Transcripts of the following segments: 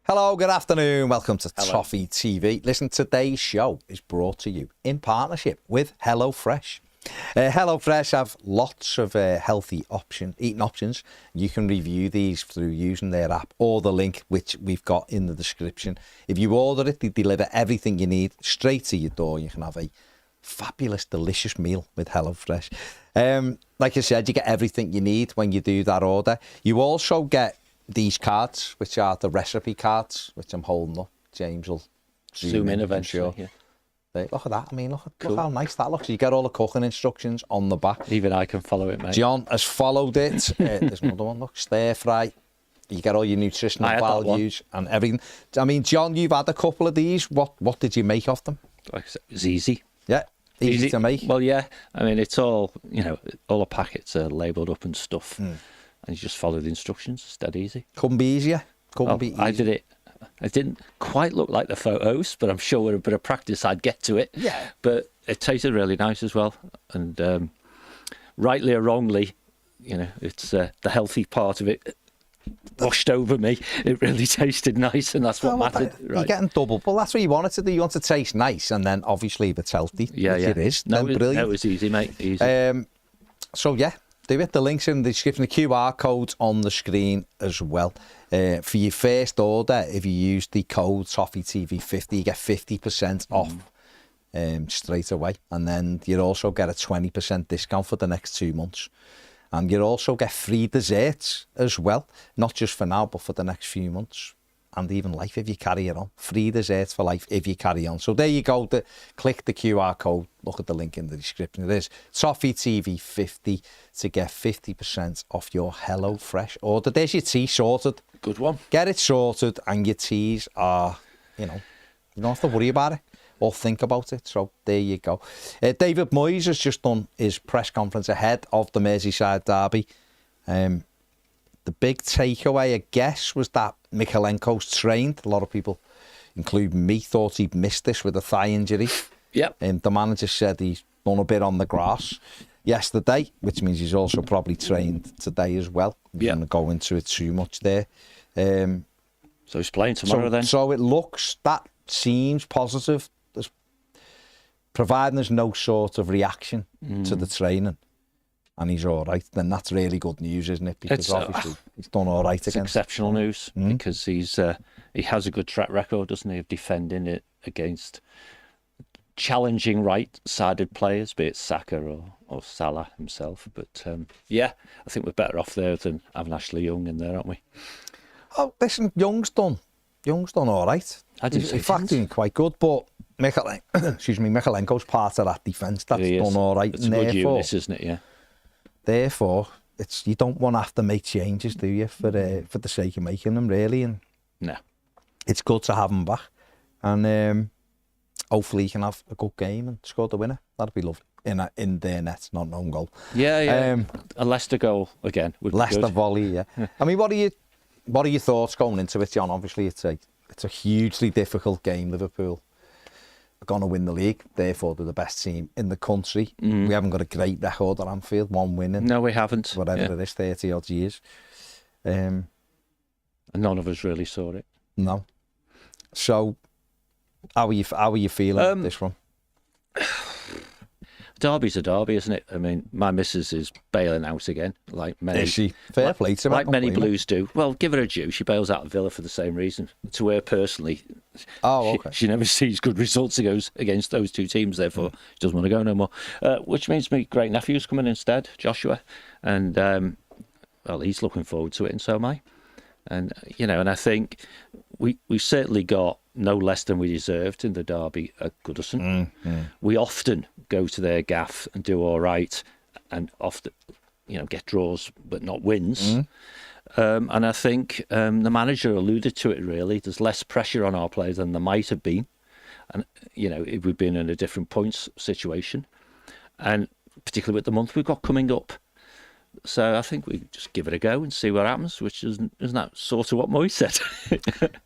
Hello, good afternoon. Welcome to Toffee TV. Listen, today's show is brought to you in partnership with HelloFresh. HelloFresh have lots of healthy eating options. You can review these through using their app or the link which we've got in the description. If you order it, they deliver everything you need straight to your door. You can have a fabulous, delicious meal with HelloFresh. Like I said, you get everything you need when you do that order. You also get these cards, which are the recipe cards, which I'm holding up. James will zoom in eventually. Sure. Yeah. Look at that. I mean, look how nice that looks. You get all the cooking instructions on the back. Even I can follow it, mate. John has followed it. There's another one. Look, stir fry. You get all your nutritional values and everything. I mean, John, you've had a couple of these. What did you make of them? Like I said, it was easy. Yeah, easy to make. Well, yeah. I mean, it's all, all the packets are labelled up and stuff. And you just follow the instructions. It's dead easy. Couldn't be easier. Couldn't be easier. I did it. It didn't quite look like the photos, but I'm sure with a bit of practice I'd get to it. Yeah. But it tasted really nice as well. And rightly or wrongly, it's the healthy part of it washed over me. It really tasted nice, and that's what mattered. Right. You're getting double. Well, that's what you want it to do. You want it to taste nice, and then obviously if it's healthy, it is. No, brilliant. That was easy, mate. Easy. So yeah. Do it. The link's in the description. The QR code's on the screen as well. For your first order, if you use the code ToffeeTV50, you get 50% off straight away. And then you also get a 20% discount for the next 2 months. And you also get free desserts as well. Not just for now, but for the next few months. And even life if you carry it on. Free desserts for life if you carry on. So there you go. Click the QR code. Look at the link in the description. It is ToffeeTV50 to get 50% off your HelloFresh order. There's your tea sorted. Good one. Get it sorted and your teas are, you don't have to worry about it or think about it. So there you go. David Moyes has just done his press conference ahead of the Merseyside derby. The big takeaway, I guess, was that Mykolenko's trained. A lot of people, including me, thought he'd missed this with a thigh injury. Yep. The manager said he's done a bit on the grass yesterday, which means he's also probably trained today as well. I'm going to go into it too much there. So he's playing tomorrow then? So that seems positive. Providing there's no sort of reaction to the training. And he's all right, then that's really good news, isn't it? Because obviously he's done all right against. It's exceptional news because he has a good track record, doesn't he, of defending it against challenging right-sided players, be it Saka or Salah himself. But I think we're better off there than having Ashley Young in there, aren't we? Oh, listen, Young's done all right. He's in fact doing quite good, but Mykolenko's part of that defence that's done all right. It's a good unit, isn't it? Yeah. Therefore, you don't want to have to make changes, do you, for the sake of making them, really? And no, it's good to have him back, and hopefully he can have a good game and score the winner. That'd be lovely in their net, not an own goal. Yeah. A Leicester goal again would be Leicester good. volley. Yeah. I mean, what are your thoughts going into it, John? Obviously, it's a hugely difficult game. Liverpool are going to win the league, therefore they're the best team in the country. We haven't got a great record at Anfield, one winning. No, we haven't. Whatever it is, 30 odd years. And none of us really saw it. No. So, how are you feeling this one? Derby's a derby, isn't it? I mean, my missus is bailing out again, like many. Is she? Fair play to her. Like many Blues do. Well, give her a due. She bails out of Villa for the same reason. To her personally, she never sees good results against those two teams. Therefore, she doesn't want to go no more. Which means my great nephew's coming instead, Joshua, and he's looking forward to it, and so am I. And and I think we certainly got no less than we deserved in the derby at Goodison. We often go to their gaff and do all right, and often get draws but not wins. And I think the manager alluded to it. Really, there's less pressure on our players than there might have been, and if we've been in a different points situation, and particularly with the month we've got coming up. So I think we just give it a go and see what happens, which isn't that sort of what Moyes said?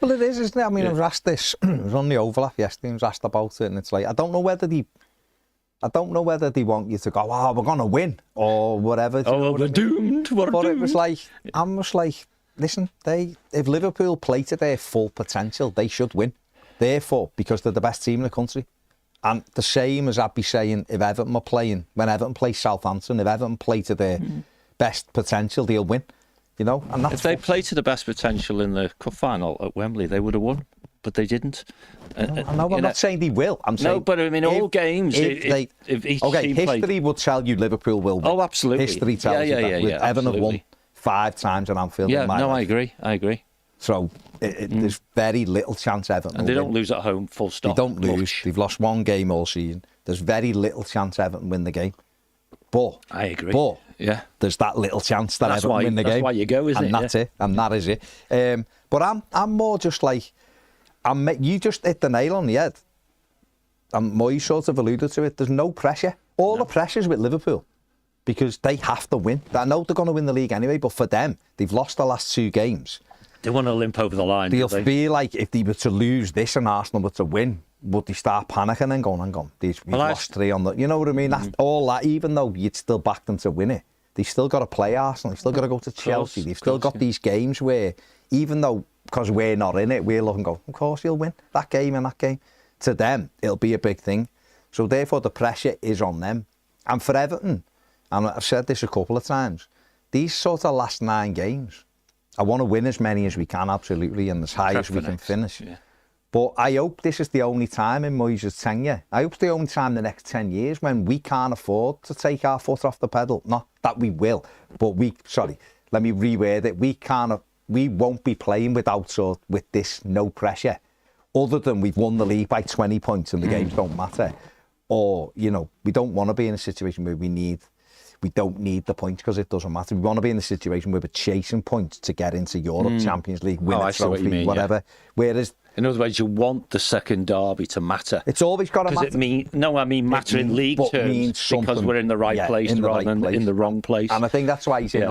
Well, it is, isn't it? I mean, I was asked this. I was on the overlap yesterday. I was asked about it, and it's like I don't know whether they want you to go, we're going to win or whatever. We're doomed. But it was like, I'm just like, listen, if Liverpool play to their full potential, they should win. Therefore, because they're the best team in the country. And the same as I'd be saying if Everton were playing, when Everton play Southampton, if Everton play to their best potential, they'll win. You know, and that's if they played to the best potential in the cup final at Wembley, they would have won. But they didn't. I'm not saying they will. I'm saying no, but I mean, all games. If each team history played... will tell you Liverpool will win. Oh, absolutely. History tells you that. With Everton have won 5 times at Anfield. Yeah, no, I agree. So there's very little chance Everton. And they don't lose at home. Full stop. They don't lose. They've lost 1 game all season. There's very little chance Everton win the game. But I agree. But yeah, there's that little chance that Everton win the game. That's why you go, isn't it? And that's it. And that is it. But I'm more just like. You just hit the nail on the head. And Moy sort of alluded to it. There's no pressure. All the pressure's with Liverpool because they have to win. I know they're going to win the league anyway, but for them, they've lost the last 2 games. They want to limp over the line. They'll feel like if they were to lose this and Arsenal were to win, would they start panicking and going, we've lost 3 on the... You know what I mean? That's all that, even though you'd still back them to win it, they've still got to play Arsenal. They've still got to go to Chelsea. They've still got these games where, even though... Because we're not in it, we're looking and go, of course you'll win that game and that game. To them, it'll be a big thing. So therefore, the pressure is on them. And for Everton, and I've said this a couple of times, these sort of last 9 games, I want to win as many as we can, absolutely, and as high as we can finish. Yeah. But I hope this is the only time in Moyes' tenure. I hope it's the only time in the next 10 years when we can't afford to take our foot off the pedal. Not that we will, but let me reword it. We won't be playing with this no pressure, other than we've won the league by 20 points and the games don't matter. Or, we don't want to be in a situation where we don't need the points because it doesn't matter. We want to be in a situation where we're chasing points to get into Europe, Champions League, win a trophy, whatever. Yeah. Whereas... In other words, you want the second derby to matter. It's always got to matter. Matter in league terms because we're in the right place rather than in the wrong place. And I think that's why he's in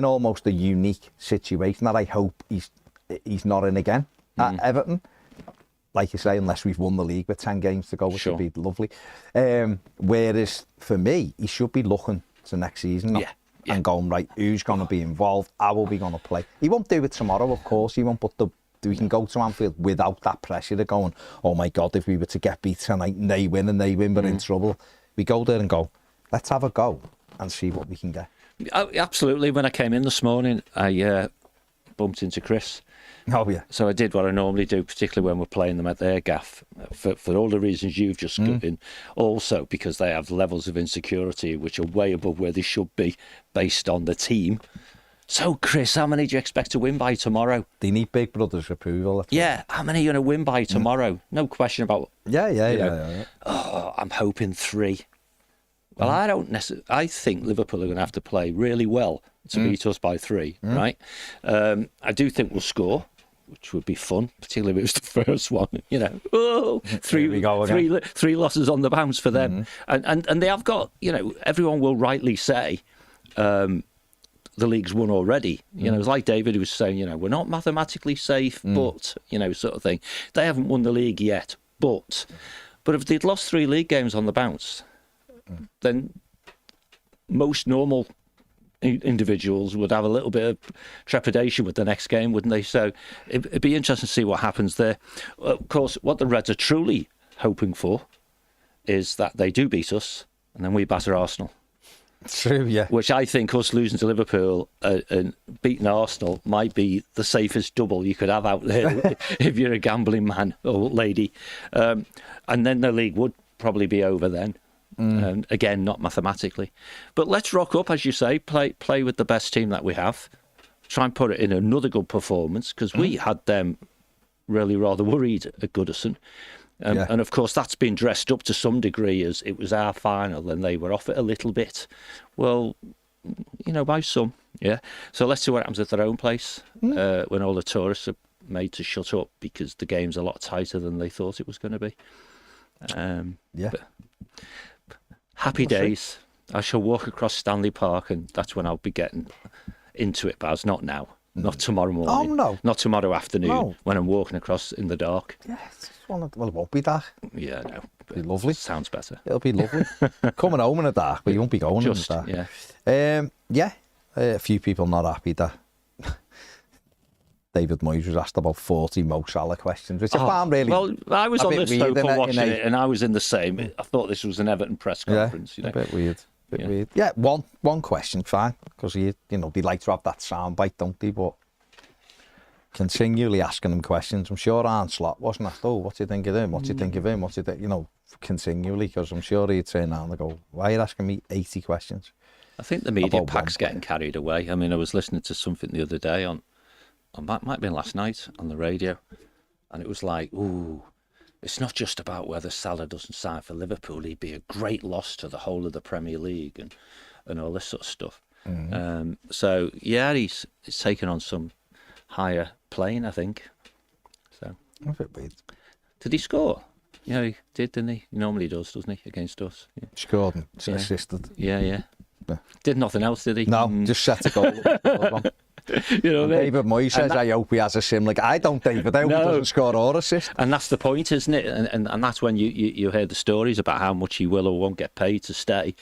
almost a unique situation that I hope he's not in again at Everton. Like you say, unless we've won the league with 10 games to go, which would be lovely. Whereas for me, he should be looking to next season and going, right, who's going to be involved? How are we going to play? He won't do it tomorrow, of course. He won't, but we can go to Anfield without that pressure of going, oh my God, if we were to get beat tonight and they win, we're in trouble. We go there and go, let's have a go and see what we can get. Absolutely. When I came in this morning, I bumped into Chris. Oh, yeah. So I did what I normally do, particularly when we're playing them at their gaff, for all the reasons you've just given. Also, because they have levels of insecurity which are way above where they should be based on the team. So, Chris, how many do you expect to win by tomorrow? They need Big Brother's approval. Yeah, how many are you going to win by tomorrow? No question about... Yeah. Oh, I'm hoping 3. Well, I don't necessarily... I think Liverpool are going to have to play really well to beat us by 3, right? I do think we'll score, which would be fun, particularly if it was the first one. Three losses on the bounce for them. And they have got, everyone will rightly say... the league's won already. It's like David who was saying, we're not mathematically safe, but, sort of thing. They haven't won the league yet, but if they'd lost 3 league games on the bounce, then most normal individuals would have a little bit of trepidation with the next game, wouldn't they? So it'd be interesting to see what happens there. Of course, what the Reds are truly hoping for is that they do beat us and then we batter Arsenal. True, yeah. Which I think us losing to Liverpool and beating Arsenal might be the safest double you could have out there if you're a gambling man or lady. And then the league would probably be over then. Again, not mathematically. But let's rock up, as you say, play with the best team that we have. Try and put it in another good performance, because we had them really rather worried at Goodison. And of course, that's been dressed up to some degree as it was our final and they were off it a little bit. Well, by some, yeah. So let's see what happens at their own place when all the tourists are made to shut up because the game's a lot tighter than they thought it was going to be. Happy days. I shall walk across Stanley Park and that's when I'll be getting into it, Baz. Not now. Not tomorrow morning. Oh, no. Not tomorrow afternoon when I'm walking across in the dark. Yes. Well, it won't be dark. Yeah, no. It'll be lovely. Sounds better. It'll be lovely. Coming home in the dark, but you won't be going in the dark. Yeah. A few people not happy that David Moyes was asked about 40 Mo Salah questions, which I found really. Well, I was on the sofa watching it, and I was in the same. I thought this was an Everton press conference. A bit weird. Weird. Yeah, one question, fine, because they like to have that soundbite, don't they? But continually asking him questions. I'm sure Arne Slot wasn't asked, what do you think of him? What do you think of him? What do you think? Continually, because I'm sure he'd turn around and go, why are you asking me 80 questions? I think the media pack's getting carried away. I mean, I was listening to something the other day on might have been last night on the radio, and it was like, it's not just about whether Salah doesn't sign for Liverpool. He'd be a great loss to the whole of the Premier League and all this sort of stuff. Mm-hmm. So yeah, he's taken on some higher plane, I think. So a bit weird. Did he score? Yeah, he did, didn't he? He normally does, doesn't he, against us? Yeah. Scored and assisted. Yeah. Did nothing else, did he? No, just set a goal. David Moyes says, I hope he has a sim. Like, I don't, David. I hope he doesn't score or assist. And that's the point, isn't it? And that's when you hear the stories about how much he will or won't get paid to stay.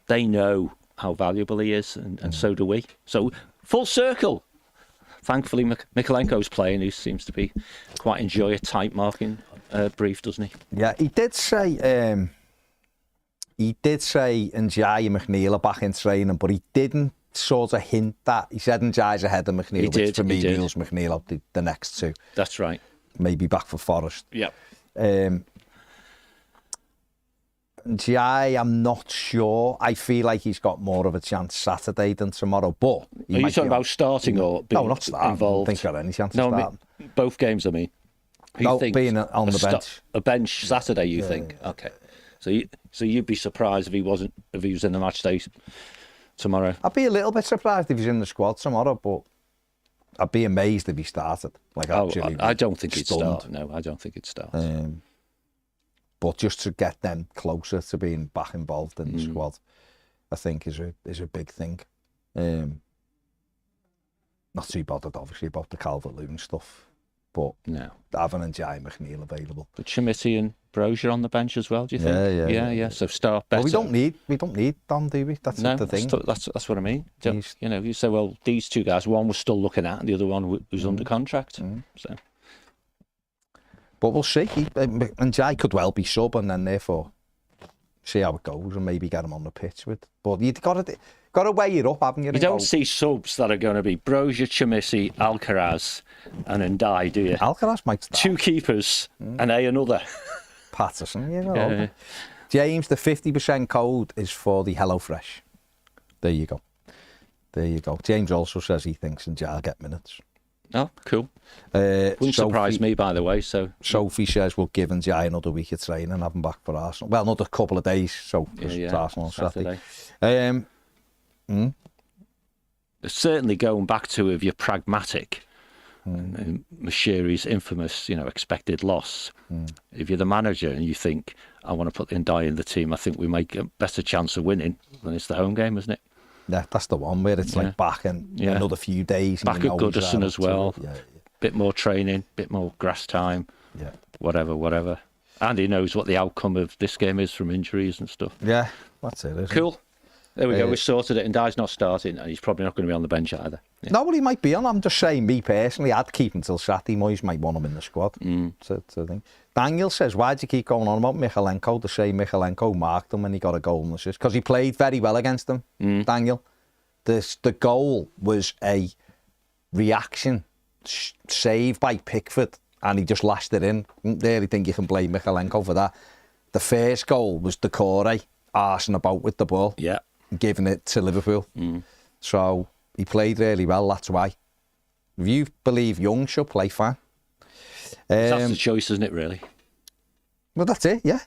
They know how valuable he is, and so do we. So, full circle. Thankfully, Mykolenko's playing, who seems to be quite enjoy a tight marking brief, doesn't he? Yeah, he did say Ndiaye and McNeil are back in training, but he didn't sort of hint that. He said Ndiaye's ahead of McNeil, which for me rules McNeil out the next two. That's right. Maybe back for Forest. Yeah. Ndiaye, I'm not sure. I feel like he's got more of a chance Saturday than tomorrow. But are you talking about starting or being not starting? Involved? I don't think he's got any chance of starting. Both games, I mean. Being on the bench. A bench Saturday, you think? Okay. So you'd be surprised if he was in the match day tomorrow? I'd be a little bit surprised if he's in the squad tomorrow, but I'd be amazed if he started. I don't think he'd start. No, I don't think he'd start. But just to get them closer to being back involved in the squad, I think is a big thing. Not too bothered, obviously, about the Calvert-Lewin stuff, but having Ndiaye McNeil available. But Chimity and Brozier on the bench as well, do you think? Yeah. So start better. Well, we don't need Dom, do we? That's the thing. That's what I mean. You say, well, these two guys, one was still looking at, and the other one was under contract. So, but we'll see. Ndiaye could well be sub, and then therefore see how it goes, and maybe get him on the pitch with. But you've got to weigh it up, haven't you? You don't see subs that are going to be Brozier, Chimity, Alcaraz, and Ndiaye, do you? Alcaraz might start. Two keepers and another. Patterson, James, the 50% code is for the HelloFresh. There you go. James also says he thinks Ndiaye will get minutes. Oh, cool. Wouldn't surprise me, by the way. So Sophie says we'll give Ndiaye another week of training and have him back for Arsenal. Well, another couple of days. So it's Arsenal on Saturday. Certainly going back to if you're pragmatic. Mashiri's infamous, expected loss. If you're the manager and you think, I want to put Ndiaye in the team, I think we make a better chance of winning, then it's the home game, isn't it? Yeah, that's the one where it's like back in another few days. Back at Goodison as well. Bit more training, bit more grass time. Yeah. Whatever. And he knows what the outcome of this game is from injuries and stuff. Yeah, that's it. Cool. There we go. We sorted it. And Ndiaye's not starting, and he's probably not going to be on the bench either. Yeah. No, well, he might be on. I'm just saying, me personally, I'd keep him till Saturday. Moyes might want him in the squad. So thing. Daniel says, why do you keep going on about Mykolenko? To say Mykolenko marked him when he got a goal and assist? Because he played very well against him, Daniel. The goal was a reaction saved by Pickford, and he just lashed it in. I don't really think you can blame Mykolenko for that. The first goal was Decore arsing about with the ball. Yeah. Giving it to Liverpool. So he played really well, that's why. If you believe Young should play fine. That's the choice, isn't it, really? Well, that's it, yeah.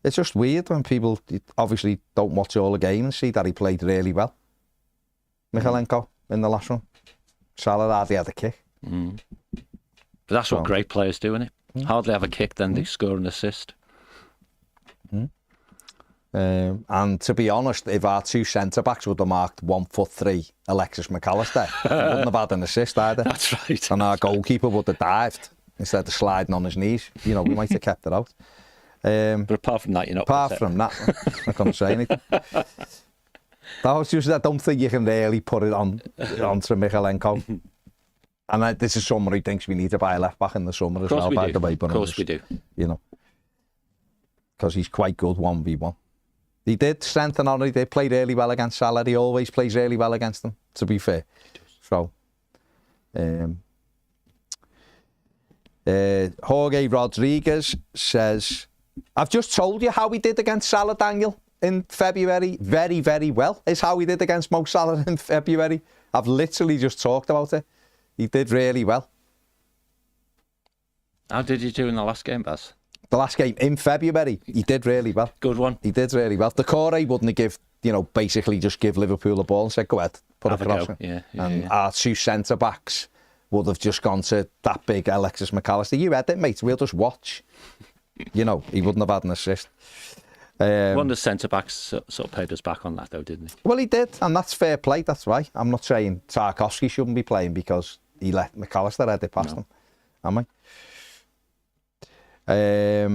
It's just weird when people obviously don't watch all the games and see that he played really well. Mykolenko in the last one. Salah hardly had a kick. But that's what great players do, isn't it? Hardly have a kick, then they score an assist. And to be honest, if our two centre-backs would have marked 1'3" Alexis McAllister, he wouldn't have had an assist either. That's right. And our goalkeeper would have dived instead of sliding on his knees. We might have kept it out. But apart from that, you're not... Apart from that, I couldn't say anything. That was just, I don't think you can really put it onto Mykolenko. And this is someone who thinks we need to buy a left back in the summer as well, by the way. Of course we do. You know, because he's quite good 1v1. He did strengthen on. He did play really well against Salah. He always plays really well against them, to be fair. So, Jorge Rodriguez says, I've just told you how he did against Salah, Daniel, in February. Very, very well is how he did against Mo Salah in February. I've literally just talked about it. He did really well. How did you do in the last game, Baz? The last game in February, he did really well. Good one. He did really well. Decore wouldn't have basically just give Liverpool a ball and said, go ahead, put a cross in. And our two centre-backs would have just gone to that big Alexis McAllister. You had it, mate. We'll just watch. He wouldn't have had an assist. One of the centre-backs sort of paid us back on that, though, didn't he? Well, he did, and that's fair play. That's right. I'm not saying Tarkowski shouldn't be playing because he let McAllister head it past him. Am I? I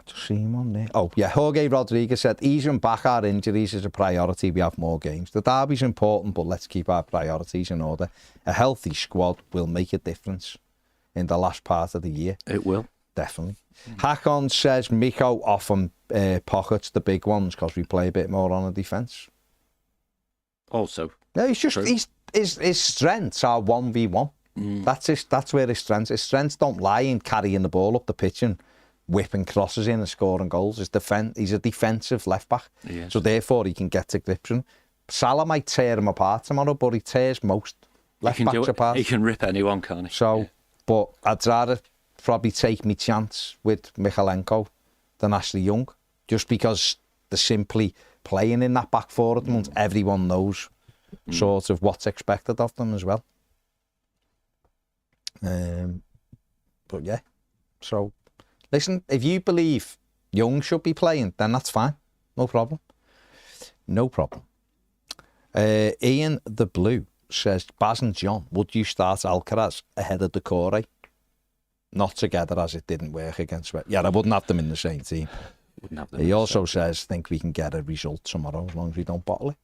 just see him on there. Oh, yeah. Jorge Rodriguez said, easing back our injuries is a priority. We have more games. The derby's important, but let's keep our priorities in order. A healthy squad will make a difference in the last part of the year. It will. Definitely. Hakon says, Miko often pockets the big ones because we play a bit more on the defence. Also. No, he's just, his strengths are 1v1. That's where his strengths. His strengths don't lie in carrying the ball up the pitch and whipping crosses in and scoring goals. He's a defensive left back, so therefore he can get to grips. Salah might tear him apart tomorrow, but he tears most left backs apart. He can rip anyone, can't he? So, but I'd rather probably take my chance with Michalenko than Ashley Young, just because they're simply playing in that back four at the moment. Everyone knows sort of what's expected of them as well. But yeah, so listen, if you believe Young should be playing, then that's fine. No problem. Ian the Blue says, Baz and John, would you start Alcaraz ahead of Decore? Not together, as it didn't work against. Yeah, I wouldn't have them in the same team. He also says, think we can get a result tomorrow as long as we don't bottle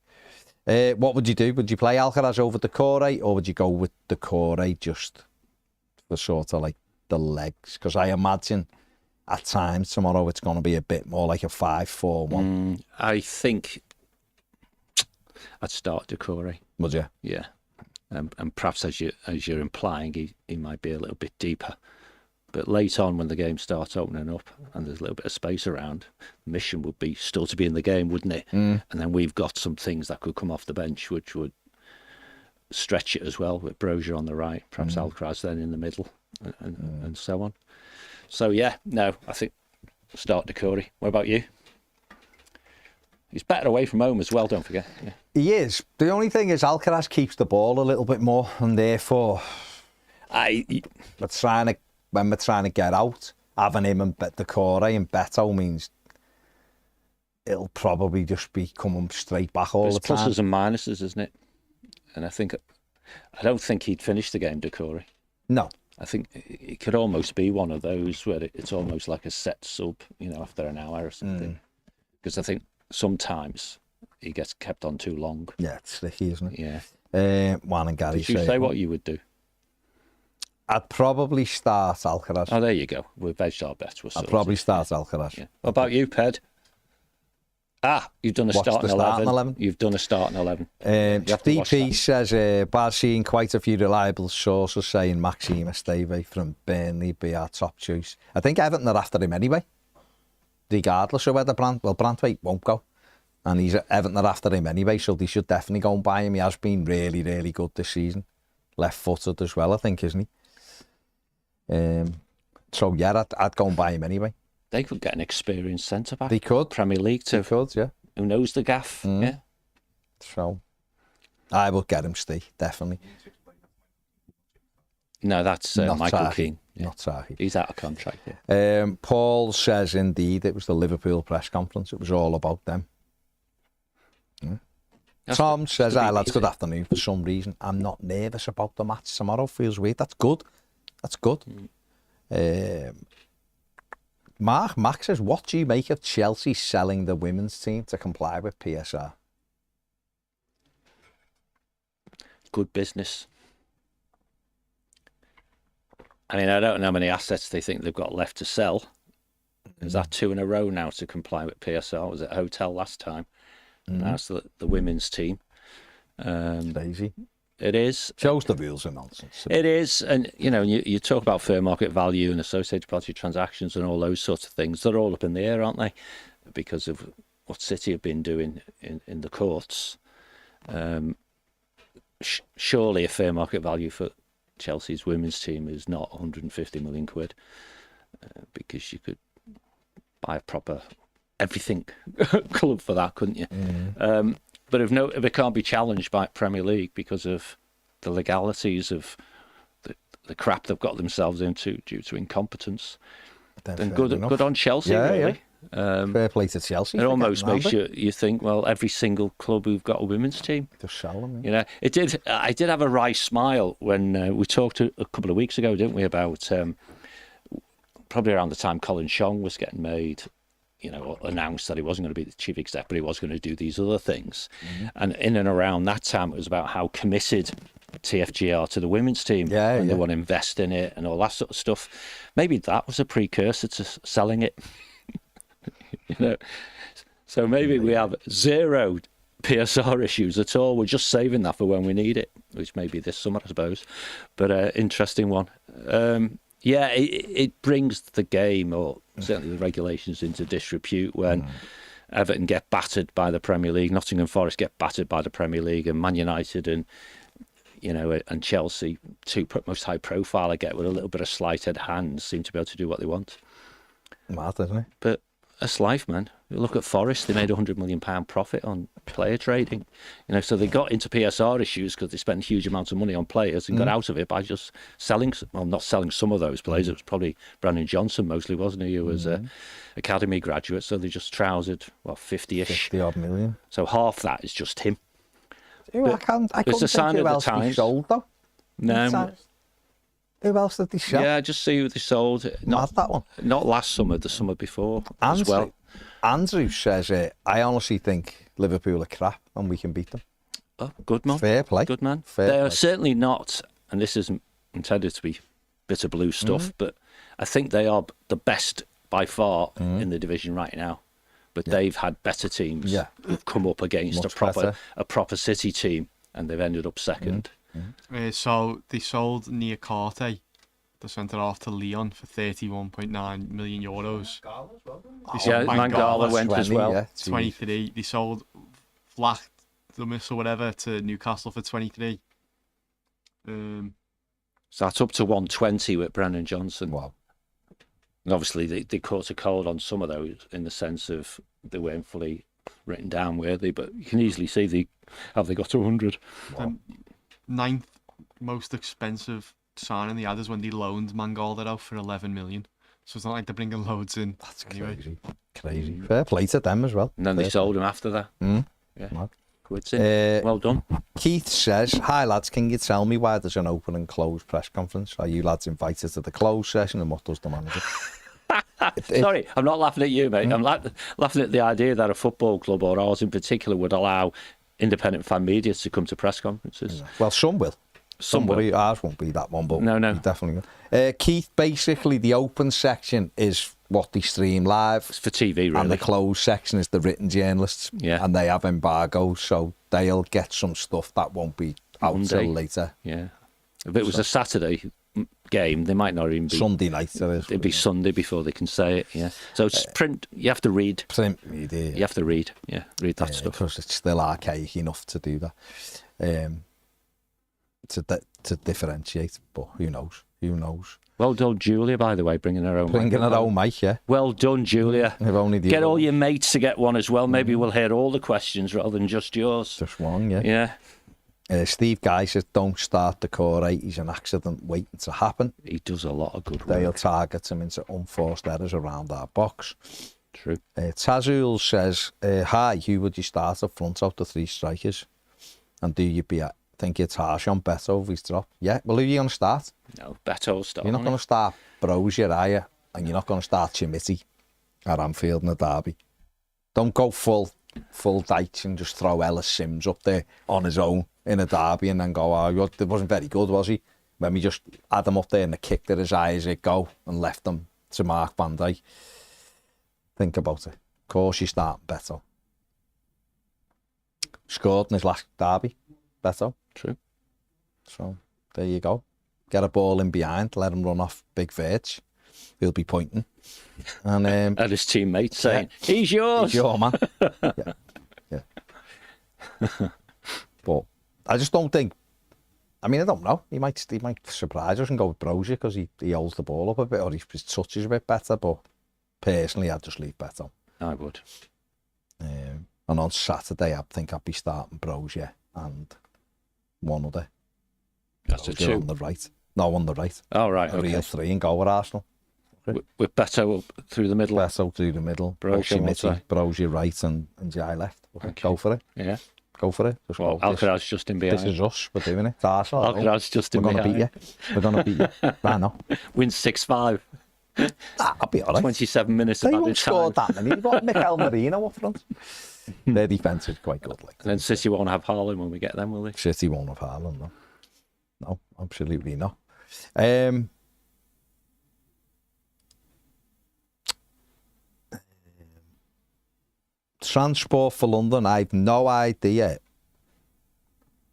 it. What would you do? Would you play Alcaraz over Decore, or would you go with Decore just for sort of like the legs? Because I imagine at times tomorrow it's going to be a bit more like a 5-4-1. I think I'd start Decore. Would you? Yeah. And perhaps as you're implying, he might be a little bit deeper. But late on, when the game starts opening up and there's a little bit of space around, the mission would be still to be in the game, wouldn't it? And then we've got some things that could come off the bench which would stretch it as well, with Brozier on the right, perhaps Alcaraz then in the middle, and so on. So yeah, no, I think start Decore. What about you? He's better away from home as well, don't forget. Yeah. He is. The only thing is Alcaraz keeps the ball a little bit more, and therefore when we're trying to get out, having him and Decore and Beto means it'll probably just be coming straight back all the time. Pluses and minuses, isn't it? And I don't think he'd finish the game, Decore. No. I think it could almost be one of those where it's almost like a set sub, after an hour or something. Because I think sometimes he gets kept on too long. Yeah, it's tricky, isn't it? Yeah. Juan and Gary Did you say what you would do? I'd probably start Alcaraz. Oh, there you go. We've edged our bets. I'd probably start Alcaraz. Yeah. What about you, Ped? You've done a starting 11. You've done a starting 11. DP says, Baz, seeing quite a few reliable sources saying Maxime Esteve from Burnley be our top choice. I think Everton are after him anyway, regardless of whether Branthwaite won't go. And Everton are after him anyway, so they should definitely go and buy him. He has been really, really good this season. Left-footed as well, I think, isn't he? So yeah, I'd go and buy him anyway. They could get an experienced centre-back. They could. Premier League too. They could, yeah. Who knows the gaff, yeah. So, I will get him, Steve, definitely. No, that's Michael Keane. Yeah. Not Sahi. He's out of contract, yeah. Paul says, indeed, it was the Liverpool press conference. It was all about them. Yeah. Tom says, lads, good afternoon. For some reason, I'm not nervous about the match tomorrow. Feels weird. That's good. That's good. Max says, what do you make of Chelsea selling the women's team to comply with PSR? Good business. I mean, I don't know how many assets they think they've got left to sell. Is that 2 in a row now to comply with PSR? Was it Hotel last time? That's the women's team. Crazy. It is. Shows the rules are nonsense. It is. And, you talk about fair market value and associated party transactions and all those sorts of things. They're all up in the air, aren't they? Because of what City have been doing in the courts. Surely a fair market value for Chelsea's women's team is not 150 million quid, because you could buy a proper everything club for that, couldn't you? But if it can't be challenged by Premier League because of the legalities of the crap they've got themselves into due to incompetence, then good on Chelsea, really. Yeah. Fair play to Chelsea. It almost makes you think, well, every single club who've got a women's team. Just sell them. Yeah. I did have a wry smile when we talked a couple of weeks ago, didn't we, about probably around the time Colin Chong was getting made, announced that he wasn't going to be the chief exec, but he was going to do these other things. And in and around that time, it was about how committed TFG are to the women's team, and they want to invest in it and all that sort of stuff. Maybe that was a precursor to selling it. So maybe we have zero PSR issues at all. We're just saving that for when we need it, which may be this summer, I suppose. But interesting one. It brings the game, or certainly the regulations, into disrepute when Everton get battered by the Premier League, Nottingham Forest get battered by the Premier League, and Man United and and Chelsea, two most high profile, I get, with a little bit of sleight-of hand, seem to be able to do what they want. Mad, isn't it? But that's life, man. You look at Forest; they made £100 million profit on player trading. So they got into PSR issues because they spent huge amounts of money on players and got out of it by just selling. Well, not selling some of those players. It was probably Brandon Johnson mostly, wasn't he? Who was a academy graduate. So they just trousered 50-ish, 50 odd million. So half that is just him. I couldn't think who else they sold though. No. Who else did they sell? Yeah, just see who they sold. Not that one. Not last summer, the summer before as well. Andrew says, I honestly think Liverpool are crap and we can beat them. Oh, good man. Fair play. Good man. Fair they play. are certainly not, and this isn't intended to be bitter blue stuff, but I think they are the best by far in the division right now. But they've had better teams who've come up against a proper City team, and they've ended up second. So they sold Niakate, the centre half, to Lyon for €31.9 million. Mangala went as well. Yeah, 23. They sold Flach, the or whatever, to Newcastle for 23. So that's up to 120 with Brandon Johnson. Wow. And obviously they caught a cold on some of those in the sense of they weren't fully written down, were they? But you can easily see they got to 100. Wow. Ninth most expensive signing they had is when they loaned Mangala out for 11 million. So it's not like they're bringing loads in. That's crazy. Fair play to them as well. And then they sold him after that. Yeah. Well done. Keith says, "Hi lads, can you tell me why there's an open and closed press conference? Are you lads invited to the closed session, and what does the manager?" Sorry, I'm not laughing at you, mate. I'm laughing at the idea that a football club, or ours in particular, would allow independent fan media to come to press conferences. Well, some will. Some will. Ours won't be that one, but no. Definitely will. Keith, basically the open section is what they stream live. It's for TV, really. And the closed section is the written journalists. Yeah. And they have embargoes, so they'll get some stuff that won't be out till later. Yeah. If it was a Saturday game, they might not even be... Sunday night, there is. It'd be Sunday before they can say it, yeah. So it's print, you have to read. Print media. You have to read that stuff. Because it's still archaic enough to do that. To differentiate, but who knows? Well done, Julia, by the way, bringing her own mic, yeah. Well done, Julia. If only get all your mates to get one as well. Maybe we'll hear all the questions rather than just yours. Just one, yeah. Yeah. Steve Guy says, don't start the core 8. He's an accident waiting to happen. He does a lot of good work. They'll target him into unforced errors around our box. True. Tazul says, hi, who would you start up front out the 3 strikers? And do you think it's harsh on Beto if he's dropped? Yeah, well, who are you going to start? No, Beto's start. You're not going to start Brozier, are you? And you're not going to start Chimity at Anfield in the derby. Don't go full Dyche and just throw Ellis Sims up there on his own in a derby and then go, it wasn't very good, was he? when we just had him up there and they kicked it as high as it go and left him to Mark Van Dijk. Think about it. Of course you start Beto. Scored in his last derby, Beto. True. So, there you go. Get a ball in behind, let him run off big verge. He'll be pointing. And at his teammates saying, he's yours. He's your man. Yeah. But I just don't think, I mean, I don't know. He might surprise us and go with Brozier because he holds the ball up a bit or his touch is a bit better. But personally, I'd just leave Beto. I would. And on Saturday, I think I'd be starting Brozier and one other. That's a two. On the right. No, on the right. Oh, right. A real three and go with Arsenal. With Beto up through the middle. Beto through the middle. Brozier right and Jai left. Okay. Go for it. Yeah. Go for it. Just Alcaraz just in behind. This is us. We're doing it. It's Arsenal. Alcaraz just in behind. We're going to beat you. We're going to beat you. I know. Win 6-5. I'll be all right. 27 minutes they of won't added score time. that many. You've got Mikel Merino up front. Their defence is quite good. Like. And then City won't have Haaland when we get them, will they? City won't have Haaland, no. No, absolutely not. Transport for London, I've no idea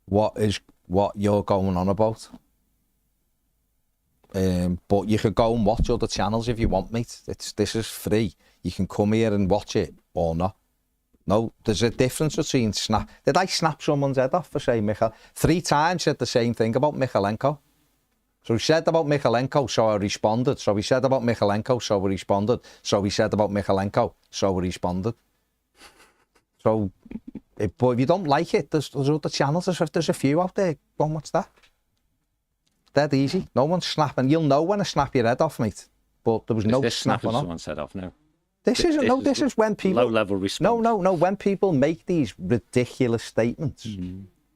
what you're going on about. But you can go and watch other channels if you want, mate. This is free. You can come here and watch it or not. No, there's a difference between snap. Did I snap someone's head off for saying Michael? 3 times said the same thing about Michalenko. So he said about Michalenko, so I responded. So he said about Michalenko, so I responded. So he said about Michalenko, so I responded. So, but if you don't like it, there's other channels. There's a few out there. Go and watch that. Dead easy. No one's snapping. You'll know when I snap your head off, mate. But there was no snapping on. Someone's head off now. This is when people... Low-level response. No. When people make these ridiculous statements,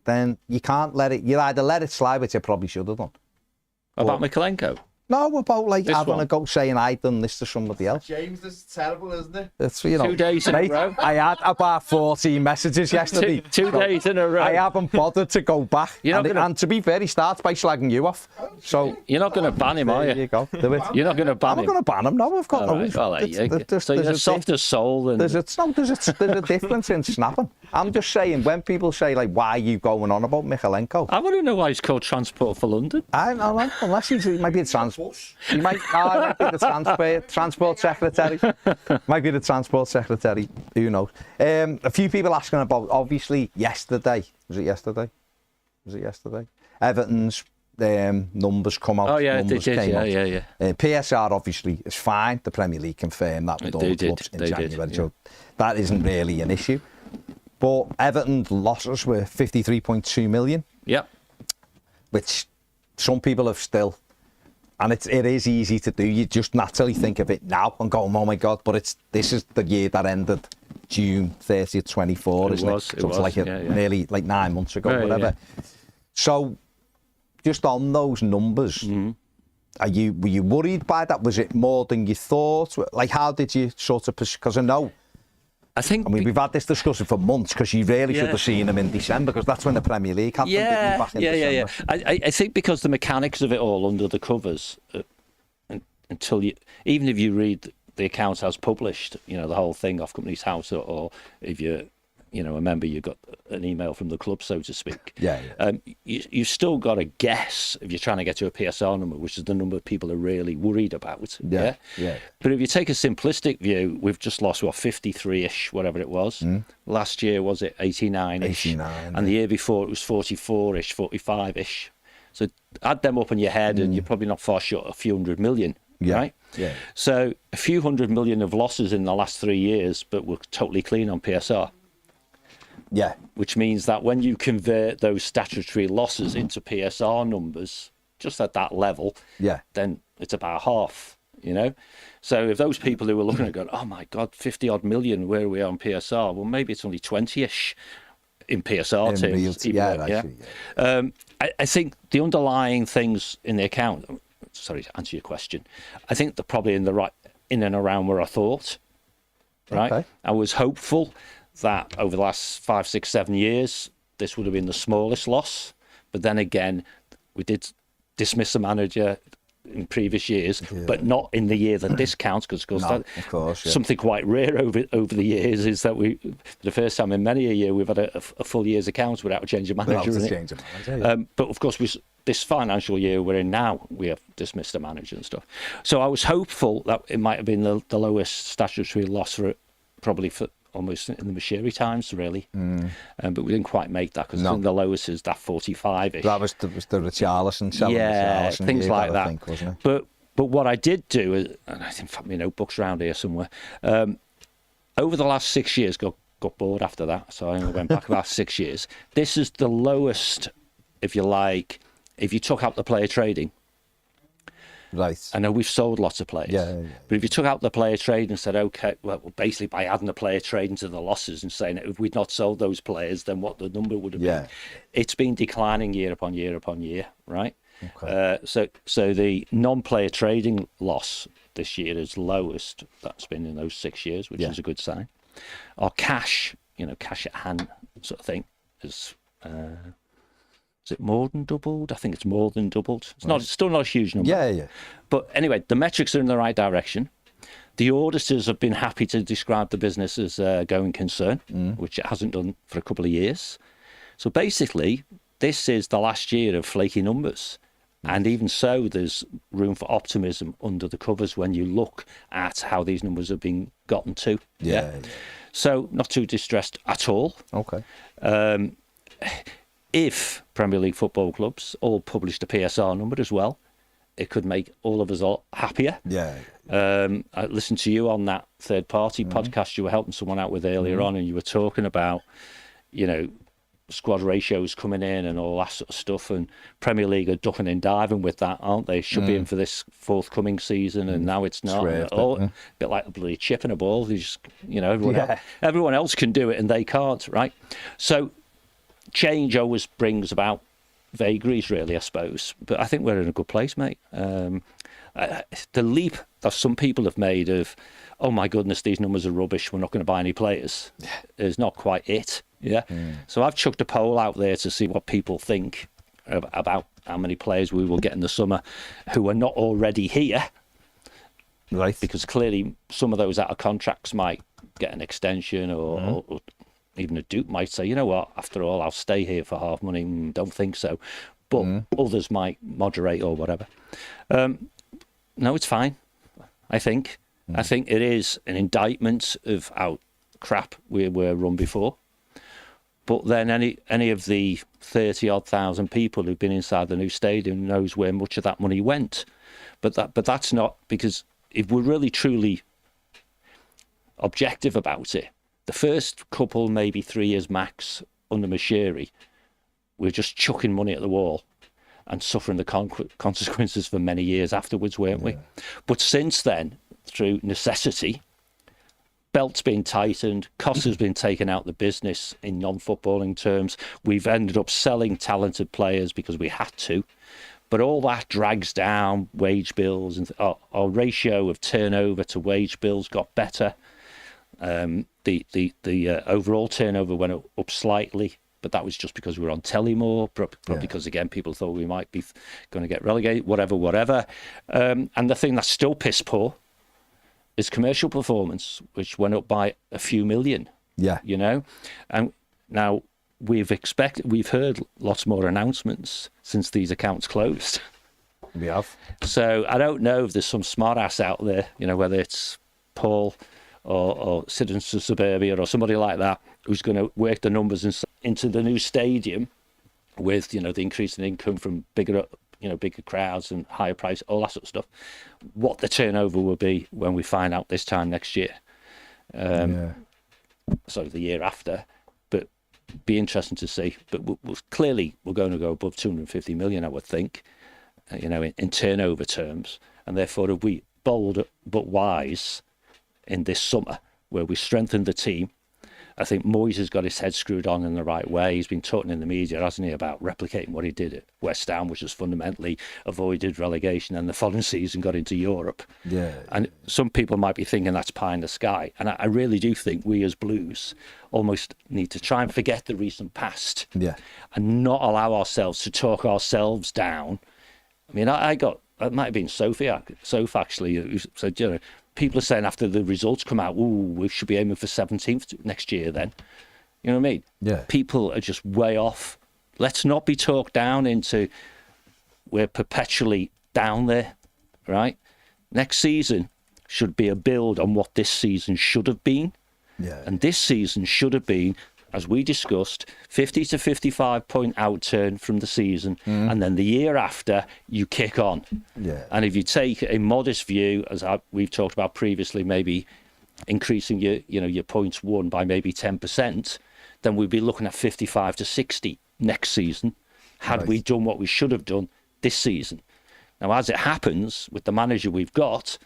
then you can't let it... You either let it slide, which you probably should have done. About Michalenko? No, about like having a go saying I'd done this to somebody else. James, this is terrible, isn't it? It's, you know, 2 days in a row. I had about 14 messages yesterday. Two days in a row. I haven't bothered to go back. And to be fair, he starts by slagging you off. So you're not going to ban him, are you? There you go. Do it. You're not going to ban him. I'm not going to ban him. No, I've got no. Right. Well, so you're a softer soul than. There's a difference in snapping. I'm just saying when people say like, "Why are you going on about Michalenko?" I want to know why he's called Transport for London. I don't know, unless he might be a transport. He might be the transport secretary. Might be the transport secretary. Who knows? A few people asking about obviously yesterday. Was it yesterday? Everton's numbers come out. Oh yeah, numbers they did. Came out. Yeah. PSR obviously is fine. The Premier League confirmed that with all the clubs in January, so that isn't really an issue. But Everton's losses were 53.2 million. Yep. Which some people have still, and it is easy to do. You just naturally think of it now and go, oh my God! But this is the year that ended June 30th, 24, isn't it? So it's like nearly like 9 months ago, whatever. Yeah. So just on those numbers, were you worried by that? Was it more than you thought? Like, how did you sort of? Because I mean, we've had this discussion for months because you really should have seen them in December because that's when the Premier League happened. Yeah. I think because the mechanics of it all under the covers, until even if you read the accounts as published, you know, the whole thing off Company's House, or if you're, a member, you got an email from the club, so to speak. You've still got to guess if you're trying to get to a PSR number, which is the number of people are really worried about. Yeah. But if you take a simplistic view, we've just lost 53-ish, whatever it was. Last year was it 89-ish, and the year before it was 44-ish, 45-ish. So add them up in your head, and you're probably not far short of a few hundred million. Right? Yeah. So a few 100 million of losses in the last 3 years, but we're totally clean on PSR. Yeah. Which means that when you convert those statutory losses into PSR numbers, just at that level, then it's about half, So if those people who were looking at it going, oh my God, 50 odd million, where are we on PSR? Well, maybe it's only 20-ish in PSR terms. I think the underlying things in the account, sorry to answer your question, I think they're probably in and around where I thought, right? Okay. I was hopeful that over the last 5, 6, 7 years, this would have been the smallest loss. But then again, we did dismiss a manager in previous years, but not in the year that this counts, because of course, something quite rare over the years is that for the first time in many a year, we've had a full year's accounts without a change of manager. But of course, this financial year we're in now, we have dismissed a manager and stuff. So I was hopeful that it might have been the lowest statutory loss for almost in the Mashiri times, really. But we didn't quite make that, because the lowest is that 45-ish. That was the Richarlison selling. Yeah, Richarlison things like that. I think, wasn't it? But what I did do, and I think my notebook's around here somewhere, over the last 6 years, got bored after that, so I only went back about 6 years. This is the lowest, if you like, if you took out the player trading. Right. I know we've sold lots of players, but if you took out the player trade and said, okay, well, basically by adding the player trade into the losses and saying if we'd not sold those players, then what the number would have been. It's been declining year upon year upon year, right? Okay. So the non-player trading loss this year is lowest that's been in those 6 years, which is a good sign. Our cash, cash at hand sort of thing is it more than doubled? I think it's more than doubled. It's still not a huge number. Yeah. But anyway, the metrics are in the right direction. The auditors have been happy to describe the business as a going concern, which it hasn't done for a couple of years. So basically, this is the last year of flaky numbers. And even so, there's room for optimism under the covers when you look at how these numbers have been gotten to. Yeah. So not too distressed at all. Okay. If Premier League football clubs all published a PSR number as well, it could make all of us all happier. Yeah. I listened to you on that third-party podcast you were helping someone out with earlier on, and you were talking about, squad ratios coming in and all that sort of stuff, and Premier League are ducking and diving with that, aren't they? Should be in for this forthcoming season, and now it's not. A bit like a bloody chip in a ball. Everyone else can do it and they can't, right? So change always brings about vagaries, really, I suppose. But I think we're in a good place, mate. The leap that some people have made of, oh my goodness, these numbers are rubbish, we're not going to buy any players, is not quite it. Yeah. So I've chucked a poll out there to see what people think about how many players we will get in the summer who are not already here. Right. Because clearly some of those out of contracts might get an extension, or even a Duke might say, you know what, after all, I'll stay here for half money. Don't think so. But others might moderate or whatever. No, it's fine, I think. I think it is an indictment of how crap we were run before. But then any of the 30-odd thousand people who've been inside the new stadium knows where much of that money went. But that's not, because if we're really truly objective about it, the first couple, maybe 3 years max under Mashiri, we're just chucking money at the wall and suffering the consequences for many years afterwards, weren't we? But since then, through necessity, belt's been tightened, costs has been taken out of the business in non-footballing terms. We've ended up selling talented players because we had to. But all that drags down wage bills, and our ratio of turnover to wage bills got better. The overall turnover went up slightly, but that was just because we were on telly more, probably because, again, people thought we might be going to get relegated, whatever. And the thing that's still piss poor is commercial performance, which went up by a few million. Yeah. And now we've heard lots more announcements since these accounts closed. We have. So I don't know if there's some smart ass out there, whether it's Paul or Citizens of Suburbia or somebody like that, who's going to work the numbers into the new stadium with, the increase in income from bigger crowds and higher price, all that sort of stuff, what the turnover will be when we find out this time next year. Sorry, the year after. But be interesting to see. But clearly we're going to go above 250 million, I would think, in turnover terms. And therefore, if we bold but wise in this summer, where we strengthen the team, I think Moyes has got his head screwed on in the right way. He's been talking in the media, hasn't he, about replicating what he did at West Ham, which has fundamentally avoided relegation, and the following season got into Europe. Yeah. And some people might be thinking that's pie in the sky. And I really do think we as Blues almost need to try and forget the recent past and not allow ourselves to talk ourselves down I mean, it might have been Sophie actually, who said, you know, people are saying after the results come out, we should be aiming for 17th next year then. You know what I mean? Yeah. People are just way off. Let's not be talked down into we're perpetually down there, right? Next season should be a build on what this season should have been. Yeah. And this season should have been, as we discussed, 50 to 55 point outturn from the season. And then the year after, you kick on. Yeah. And if you take a modest view, as we've talked about previously, maybe increasing your points won by maybe 10%, then we'd be looking at 55 to 60 next season, had we done what we should have done this season. Now, as it happens, with the manager we've got,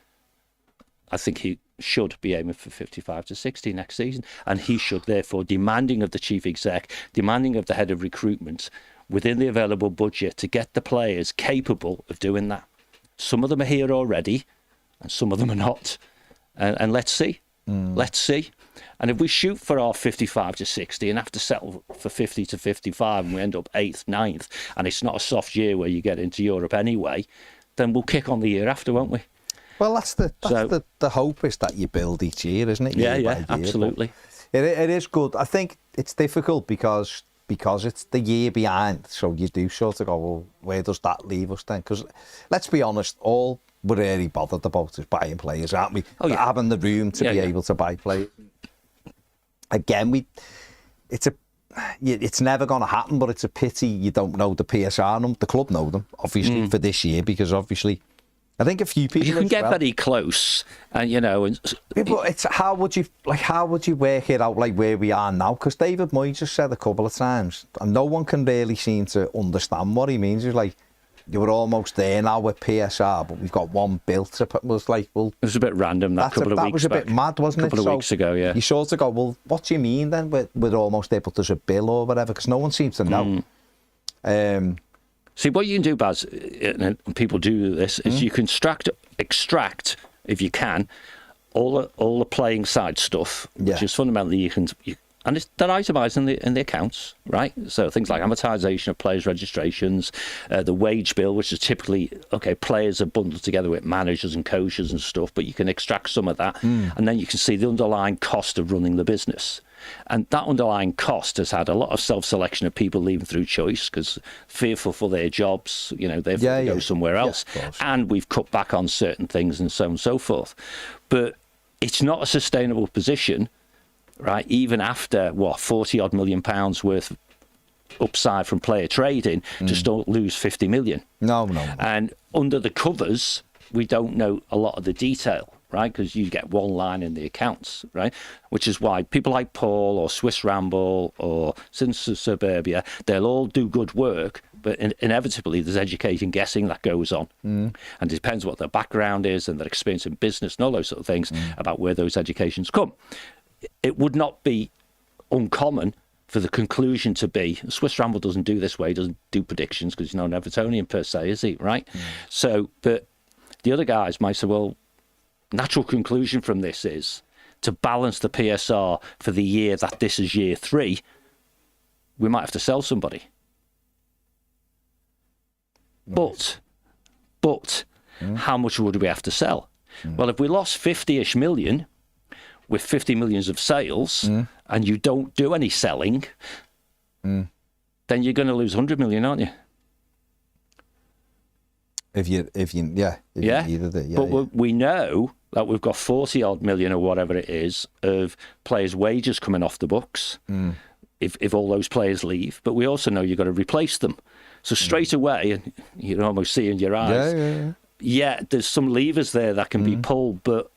I think he should be aiming for 55 to 60 next season. And he should, therefore, demanding of the chief exec, demanding of the head of recruitment, within the available budget, to get the players capable of doing that. Some of them are here already, and some of them are not. And let's see. Let's see. And if we shoot for our 55 to 60 and have to settle for 50 to 55 and we end up 8th, 9th, and it's not a soft year where you get into Europe anyway, then we'll kick on the year after, won't we? Well, that's the hope, is that you build each year, isn't it? Yeah, absolutely. It is good. I think it's difficult because it's the year behind, so you do sort of go, well, where does that leave us then? Because let's be honest, all we're really bothered about is buying players, aren't we? Having the room to be able to buy players. Again, it's never going to happen, but it's a pity you don't know the PSR number. The club know them, obviously, for this year, because obviously, I think a few people. You can get very close, and you know. But it's how would you work it out, like where we are now? Because David Moyes just said a couple of times, and no one can really seem to understand what he means. He's like, you were almost there now with PSR, but we've got one built. It was like, well, it was a bit random that couple of weeks. That was a bit mad, wasn't it? A couple of weeks ago, yeah. You sort of go, well, what do you mean then? We're almost able to a bill or whatever, because no one seems to know. See, what you can do, Baz, and people do this, is you can extract, if you can, all the playing side stuff, which is fundamentally and they're itemised in the accounts, right? So things like amortisation of players' registrations, the wage bill, which is typically, players are bundled together with managers and coaches and stuff, but you can extract some of that, and then you can see the underlying cost of running the business. And that underlying cost has had a lot of self-selection of people leaving through choice because fearful for their jobs, they've got to go somewhere else. And we've cut back on certain things and so on and so forth. But it's not a sustainable position, right? Even after, 40-odd million pounds worth of upside from player trading, just don't lose 50 million. No. And under the covers, we don't know a lot of the detail, right? Because you get one line in the accounts, right? Which is why people like Paul or Swiss Ramble or Sins of Suburbia, they'll all do good work, but inevitably there's educating guessing that goes on. And it depends what their background is and their experience in business and all those sort of things about where those educations come. It would not be uncommon for the conclusion to be, Swiss Ramble doesn't do this way, doesn't do predictions because he's not an Evertonian per se, is he, right? So, but the other guys might say, well, natural conclusion from this is to balance the PSR for the year that this is year 3, we might have to sell somebody. Nice. But how much would we have to sell? Well, if we lost 50-ish million with 50 millions of sales and you don't do any selling, then you're going to lose 100 million, aren't you? If you needed it, but we know that we've got 40-odd million or whatever it is of players' wages coming off the books if all those players leave. But we also know you've got to replace them. So straight away, and you can almost see in your eyes, there's some levers there that can be pulled, but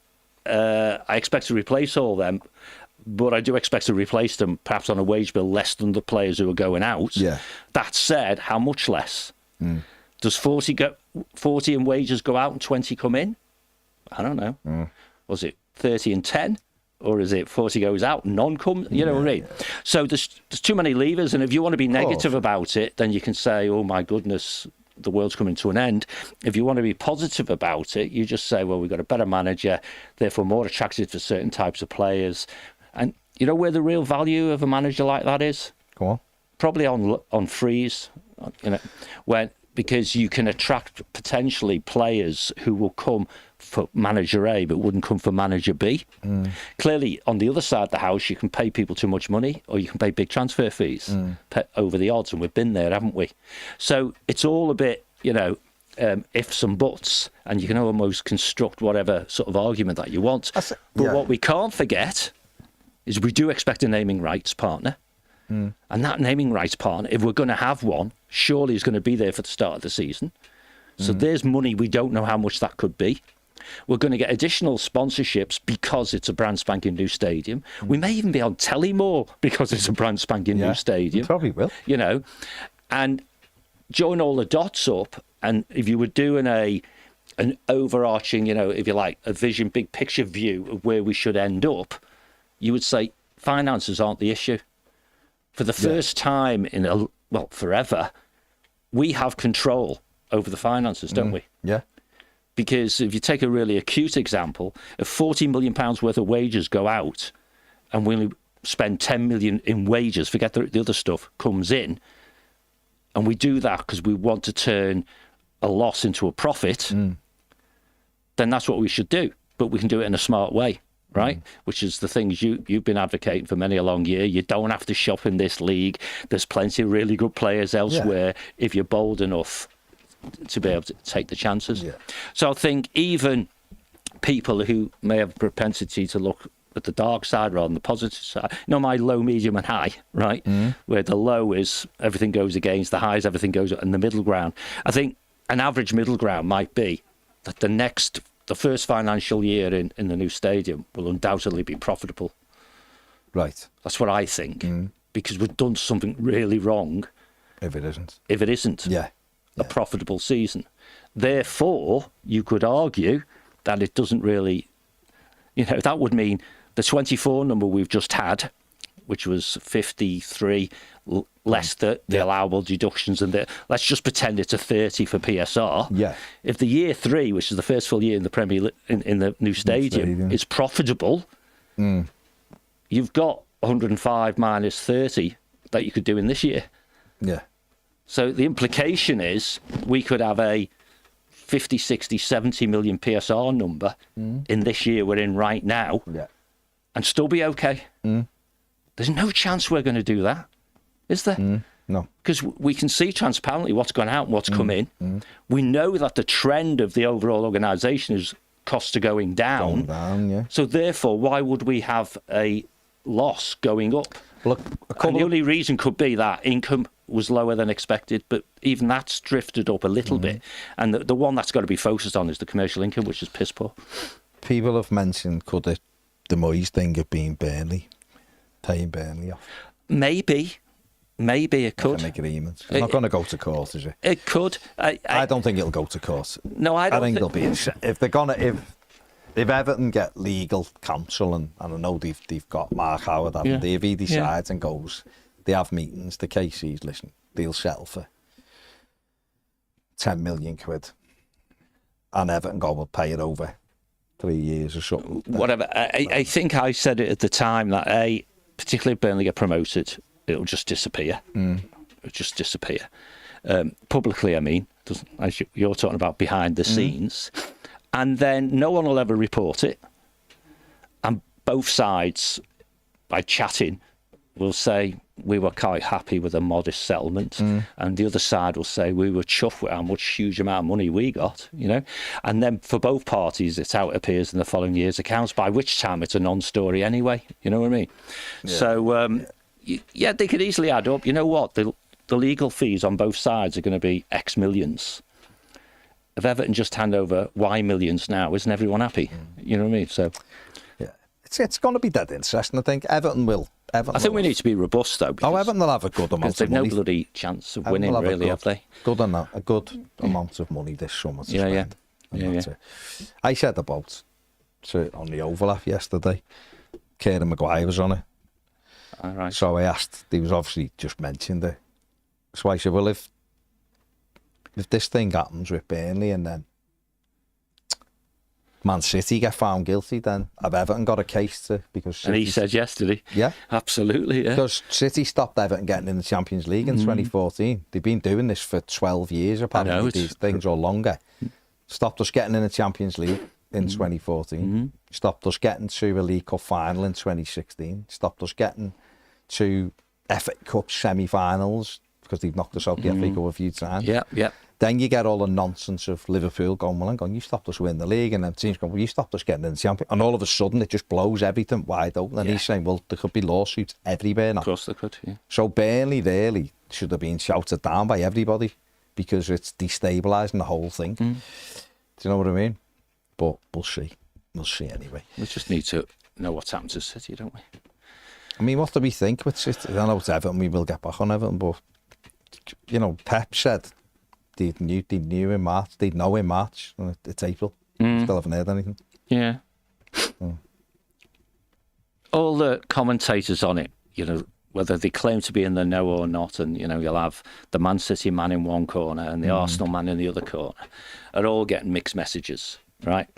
I expect to replace all them. But I do expect to replace them perhaps on a wage bill less than the players who are going out. That said, how much less? Does 40 in wages go out and 20 come in? I don't know. Was it 30 and 10? Or is it 40 goes out and none come? You know what I mean? So there's too many levers. And if you want to be negative about it, then you can say, oh, my goodness, the world's coming to an end. If you want to be positive about it, you just say, well, we've got a better manager, therefore more attractive for certain types of players. And you know where the real value of a manager like that is? Go on. Probably on freeze, because you can attract potentially players who will come for manager A but wouldn't come for manager B. Clearly, on the other side of the house, you can pay people too much money, or you can pay big transfer fees over the odds, and we've been there, haven't we? So it's all a bit, ifs and buts, and you can almost construct whatever sort of argument that you want. But what we can't forget is we do expect a naming rights partner. And that naming rights partner, if we're going to have one, surely is going to be there for the start of the season. So there's money, we don't know how much that could be. We're going to get additional sponsorships because it's a brand spanking new stadium. We may even be on telly more because it's a brand spanking new stadium. Probably will. And join all the dots up, and if you were doing an overarching, if you like, a vision, big picture view of where we should end up, you would say finances aren't the issue. For the first time in forever, we have control over the finances, don't we? Yeah. Because if you take a really acute example, if £40 million worth of wages go out and we only spend 10 million in wages, forget the other stuff, comes in, and we do that because we want to turn a loss into a profit, then that's what we should do. But we can do it in a smart way, right? Which is the things you've been advocating for many a long year. You don't have to shop in this league. There's plenty of really good players elsewhere if you're bold enough to be able to take the chances. So I think even people who may have a propensity to look at the dark side rather than the positive side, my low, medium and high, right? Where the low is everything goes against, the high is everything goes in the middle ground. I think an average middle ground might be that the first financial year in the new stadium will undoubtedly be profitable. Right. That's what I think, because we've done something really wrong. If it isn't. A profitable season. Therefore, you could argue that it doesn't really, that would mean the 24 number we've just had, which was 53 less the allowable deductions, and let's just pretend it's a 30 for PSR. Yeah. If the year 3, which is the first full year in the Premier in the new stadium, is profitable, you've got 105 minus 30 that you could do in this year. Yeah. So the implication is we could have a 50, 60, 70 million PSR number in this year we're in right now and still be okay. There's no chance we're going to do that, is there? No. Because we can see transparently what's gone out and what's come in. We know that the trend of the overall organisation is costs are going down. So therefore, why would we have a loss going up? Look, and the only reason could be that income was lower than expected, but even that's drifted up a little bit. And the one that's got to be focused on is the commercial income, which is piss poor. People have mentioned, could the Moyes thing have been paying Burnley off? Maybe it could. An agreement. It's not going to go to court, is it? It could. I don't think it'll go to court. No, I don't think they'll be. If they're gonna, if Everton get legal counsel, and I know they've got Mark Howard, haven't they? If he decides and goes, they have meetings. The KC's listen, they'll settle for 10 million quid, and Everton will pay it over 3 years or something. Whatever. I think I said it at the time that particularly if Burnley get promoted, it'll just disappear. It'll just disappear. Publicly, I mean, as you're talking about behind the scenes. And then no one will ever report it. And both sides, by chatting, will say we were quite happy with a modest settlement. And the other side will say we were chuffed with how much huge amount of money we got, And then for both parties, it's how it appears in the following year's accounts, by which time it's a non-story anyway. You know what I mean? Yeah. So, they could easily add up. You know what? The legal fees on both sides are going to be X millions. If Everton just hand over Y millions now, isn't everyone happy? You know what I mean? So, it's going to be dead interesting. I think Everton will. I think we need to be robust, though. Everton will have a good amount of money. They've no bloody chance of winning, really, have they? A good amount of money this summer to spend. Yeah. I said about on the overlap yesterday. Kieran Maguire was on it. All right. So I asked. He was obviously just mentioned it. So I said, well, if this thing happens with Burnley and then Man City get found guilty, then have Everton got a case to, because City, and he said yes, did he? Yeah, Absolutely, yeah. because City stopped Everton getting in the Champions League in 2014. They've been doing this for 12 years apparently, these things, or longer. Stopped us getting in the Champions League in 2014. Stopped us getting to a League Cup final in 2016. Stopped us getting to FA Cup semi-finals because they've knocked us out the FA Cup a few times. Yeah, yeah. Then you get all the nonsense of Liverpool going, well, hang on, you stopped us winning the league, and then teams going, well, you stopped us getting in the Champions. And all of a sudden, it just blows everything wide open. And he's saying, well, there could be lawsuits everywhere now. Of course there could, yeah. So Burnley really should have been shouted down by everybody because it's destabilising the whole thing. Do you know what I mean? But we'll see. We'll see anyway. We just need to know what's happened to City, don't we? I mean, what do we think with City? I know it's Everton, we will get back on Everton, but, you know, Pep said they knew in March, they'd know in March, and it's April. Still haven't heard anything. Yeah. All the commentators on it, you know, whether they claim to be in the know or not, and, you know, you'll have the Man City man in one corner and the Arsenal man in the other corner, are all getting mixed messages, right?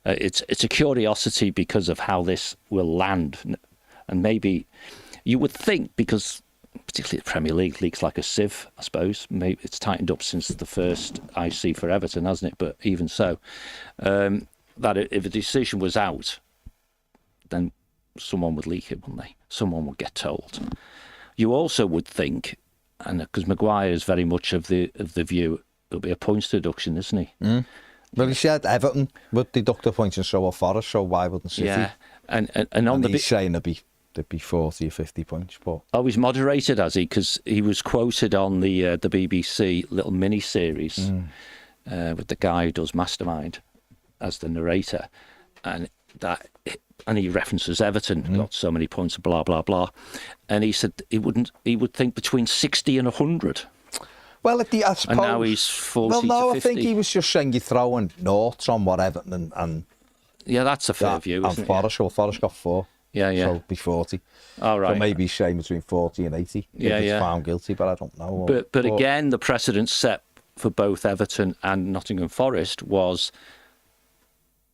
It's a curiosity because of how this will land. And maybe you would think, because particularly the Premier League, league's like a sieve, I suppose. Maybe it's tightened up since the first IC for Everton, hasn't it? But even so, that if a decision was out, then someone would leak it, wouldn't they? Someone would get told. You also would think, and because Maguire is very much of the view, it'll be a points deduction, isn't he? Well, he said Everton would deduct the points and so will Forest, so why wouldn't City? Yeah, and on the he's saying there'd be 40 or 50 points. But he's moderated, has he? Because he was quoted on the BBC little mini-series with the guy who does Mastermind as the narrator, and he references Everton got so many points, blah blah blah, and he said he would think between 60 and 100. Well, I suppose, and now he's 40 well, no, to 50. I think he was just saying you're throwing noughts on what Everton and yeah, that's a fair view, isn't and Forest. Well, Forest got 4. Yeah. So it'll be 40. All right. So maybe he's saying between 40 and 80 if it's found guilty, but I don't know. But again, the precedent set for both Everton and Nottingham Forest was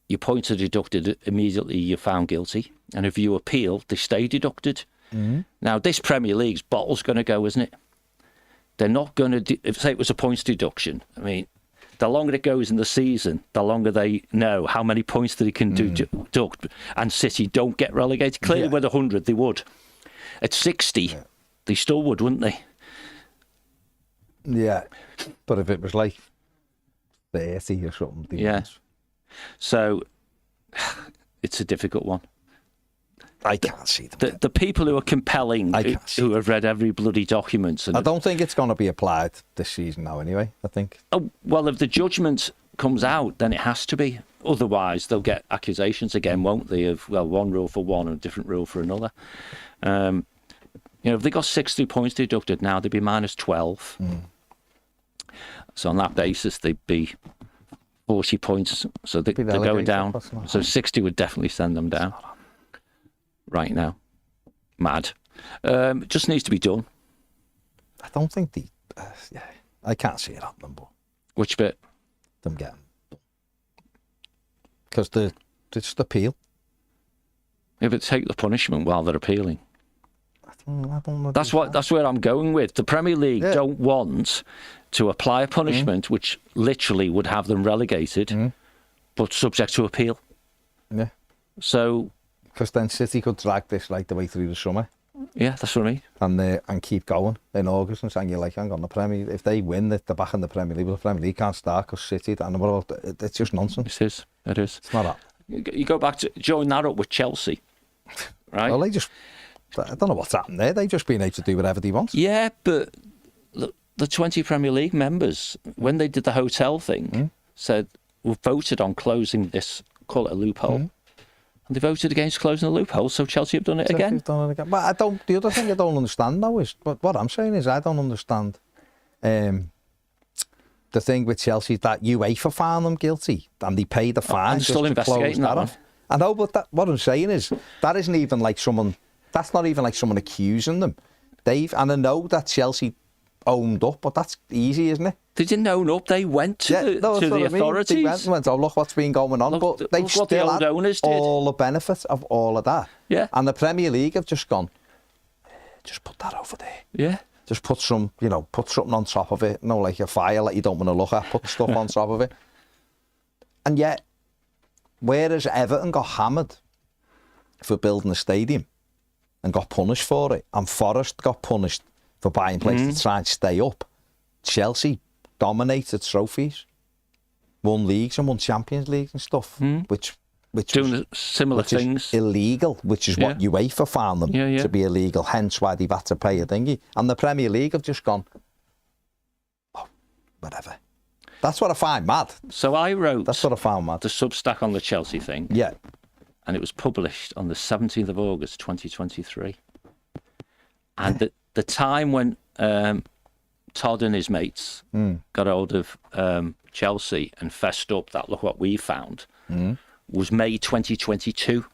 your points are deducted immediately you're found guilty, and if you appeal, they stay deducted. Now, this Premier League's bottle's going to go, isn't it? They're not going to, if say it was a points deduction, I mean, the longer it goes in the season, the longer they know how many points that they can deduct, and City don't get relegated. Clearly, with 100, they would. At 60, they still would, wouldn't they? Yeah, but if it was like 30 or something, they wouldn't. So, it's a difficult one. I can't see them. The people who are compelling, who have read every bloody document. And I don't think it's going to be applied this season now anyway, I think. Oh, well, if the judgment comes out, then it has to be. Otherwise, they'll get accusations again, won't they, of, well, one rule for one and a different rule for another. You know, if they got 60 points deducted now, they'd be minus 12. So on that basis, they'd be 40 points. So they're going down. So 60 would definitely send them down. Right now. Mad. Just needs to be done. I don't think I can't see it happening, but... Which bit? Them getting... Because they just appeal. Yeah, but take the punishment while they're appealing. I don't know. That's where I'm going with. The Premier League don't want to apply a punishment which literally would have them relegated, but subject to appeal. Yeah. So... Because then City could drag this like the way through the summer. Yeah, that's what I mean. And keep going in August and saying, you're like, hang on, the Premier, if they win, they're back in the Premier League. Well, the Premier League can't start because City, and what about, it's just nonsense. It is. It's not that. You go back to join that up with Chelsea, right? Well, I don't know what's happened there. They've just been able to do whatever they want. Yeah, but the 20 Premier League members, when they did the hotel thing, said, we voted on closing this, call it a loophole. And they voted against closing the loophole, so Chelsea have done it again. But the other thing I don't understand though is, what I'm saying is I don't understand the thing with Chelsea that UEFA found them guilty and they paid the fine. I'm still investigating that one. I know, but what I'm saying is that isn't even like someone. That's not even like someone accusing them. And I know that Chelsea owned up, but that's easy, isn't it? They didn't own up. They went to the authorities. They went, oh, look what's been going on. Look, but they still what the old had owners did. all the benefits of all of that. Yeah. And the Premier League have just gone, just put that over there. Yeah. Just put some, put something on top of it. Like a file that you don't want to look at. Put stuff on top of it. And yet, whereas Everton got hammered for building a stadium and got punished for it, and Forest got punished for buying places to try and stay up, Chelsea dominated trophies, won leagues and won Champions Leagues and stuff, which doing similar things illegal, which is what UEFA found them to be illegal. Hence why they've had to pay a thingy. And the Premier League have just gone, oh, whatever. That's what I find mad. So I wrote. That's what I found mad. The Substack on the Chelsea thing. Yeah. And it was published on the 17th of August, 2023. And the time when Todd and his mates got hold of Chelsea and fessed up that look what we found was May 2022.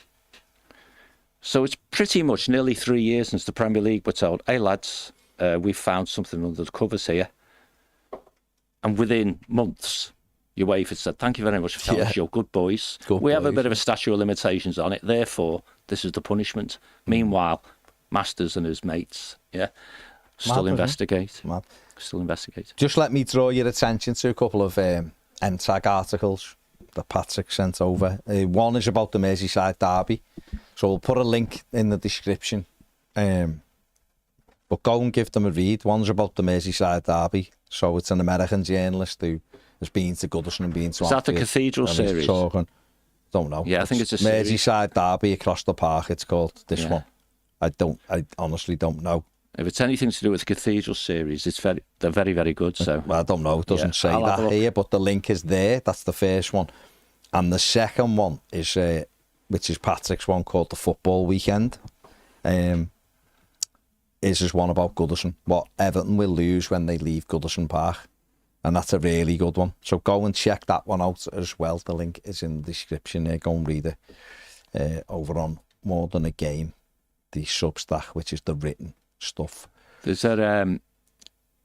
So it's pretty much nearly 3 years since the Premier League were told, hey lads, we found something under the covers here. And within months, UEFA said, thank you very much for telling us you're good boys. We have a bit of a statute of limitations on it, therefore this is the punishment. Meanwhile, Masters and his mates, still investigate. Still investigate. Just let me draw your attention to a couple of NTAG articles that Patrick sent over. One is about the Merseyside derby, so we'll put a link in the description. But go and give them a read. One's about the Merseyside derby, so it's an American journalist who has been to Goodison and been to Is that the Cathedral series? Don't know. Yeah, I think it's a Merseyside derby across the park. It's called this one. I honestly don't know. If it's anything to do with the Cathedral series, they're very, very good. So well, I don't know. It doesn't say that here, but the link is there. That's the first one. And the second one is, which is Patrick's one, called the Football Weekend. Is one about Goodison, what Everton will lose when they leave Goodison Park. And that's a really good one. So go and check that one out as well. The link is in the description there. Go and read it over on More Than a Game, the Substack, which is the written stuff. There's that,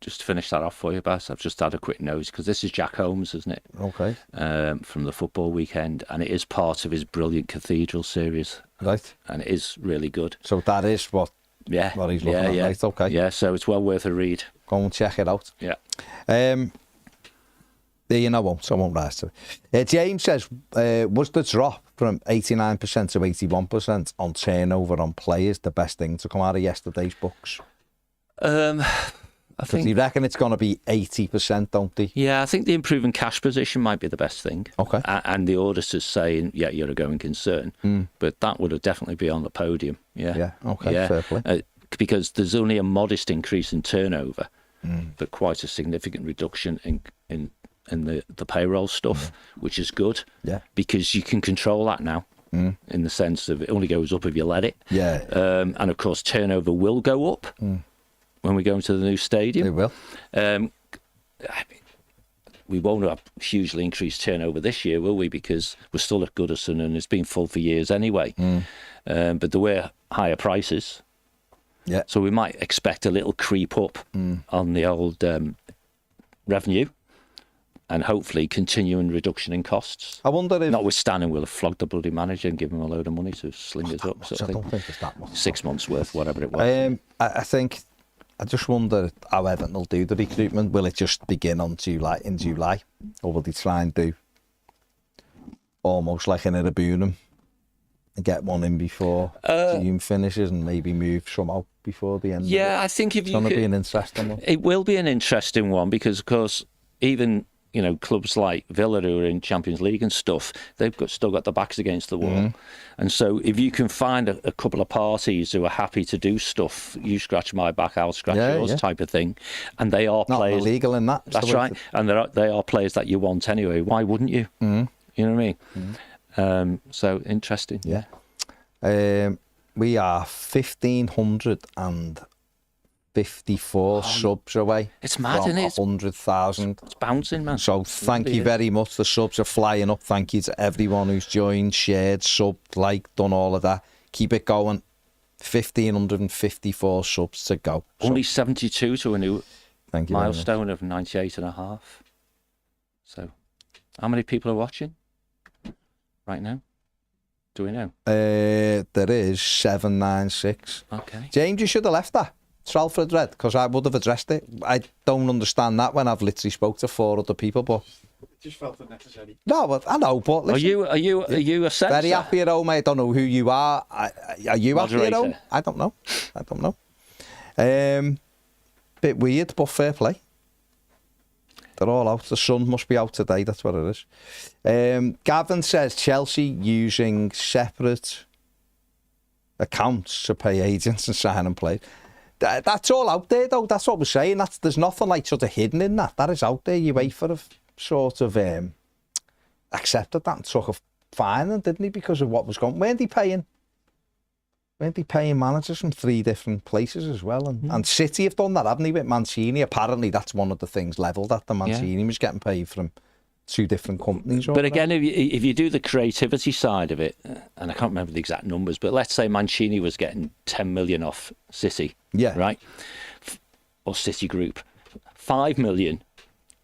just to finish that off for you, Baz, I've just had a quick nose, because this is Jack Holmes, isn't it? Okay. From the Football Weekend, and it is part of his brilliant Cathedral series. Right. And it is really good. So that is what he's looking at, right? Okay. Yeah, so it's well worth a read. Go and check it out. Yeah. I won't rise to it. James says, was the drop from 89% to 81% on turnover on players the best thing to come out of yesterday's books? I think you reckon it's going to be 80%, don't they? Yeah, I think the improving cash position might be the best thing. Okay. And the auditors saying, you're a going concern. But that would have definitely be on the podium. Yeah. Yeah, okay, fair play. Because there's only a modest increase in turnover, but quite a significant reduction in the payroll stuff, which is good. Yeah. Because you can control that now. In the sense of it only goes up if you let it. Yeah. And of course, turnover will go up when we go into the new stadium. It will. We won't have hugely increased turnover this year, will we? Because we're still at Goodison and it's been full for years anyway. But there were higher prices. Yeah. So we might expect a little creep up on the old revenue. And hopefully continuing reduction in costs. I wonder if... Notwithstanding, we'll have flogged the bloody manager and give him a load of money to sling us up. I don't think it's that much. 6 months worth, whatever it was. I just wonder how Everton will do the recruitment. Will it just begin in July? Or will they try and do almost like in a Burnham and get one in before June finishes and maybe move some out before the end? Yeah, I think if it's going to be an interesting one. It will be an interesting one because, of course, even clubs like Villa who are in Champions League and stuff, they've still got their backs against the wall. And so if you can find a couple of parties who are happy to do stuff, you scratch my back, I'll scratch yours type of thing, and they are not players... Not illegal in that. That's right. And they are players that you want anyway. Why wouldn't you? You know what I mean? So interesting. Yeah. We are 1,554 subs away. It's mad, isn't it? 100,000. It's bouncing, man. So thank you very much. The subs are flying up. Thank you to everyone who's joined, shared, subbed, liked, done all of that. Keep it going. 1,554 subs to go. Only 72 to a new Thank you. Milestone of 98.5. So, how many people are watching right now? Do we know? There is 796. Okay. James, you should have left that. Salford Red, because I would have addressed it. I don't understand that when I've literally spoke to 4 other people, but It just felt unnecessary. no, but I know. But listen, Are you a censor? very happy at home. I don't know who you are. Are you happy at home? Moderator. I don't know. Bit weird, but fair play. They're all out. The sun must be out today. That's what it is. Gavin says Chelsea using separate accounts to pay agents and sign and play. That's all out there, though. That's what we're saying. There's nothing like sort of hidden in that. That is out there. UEFA have sort of accepted that and took a fine, didn't he, because of what was going on. Weren't they paying managers from 3 different places as well? And City have done that, haven't they, with Mancini? Apparently, that's one of the things levelled at the Mancini was getting paid from 2 different companies. But again, if you do the creativity side of it, and I can't remember the exact numbers, but let's say Mancini was getting 10 million off City, right? Or City Group. 5 million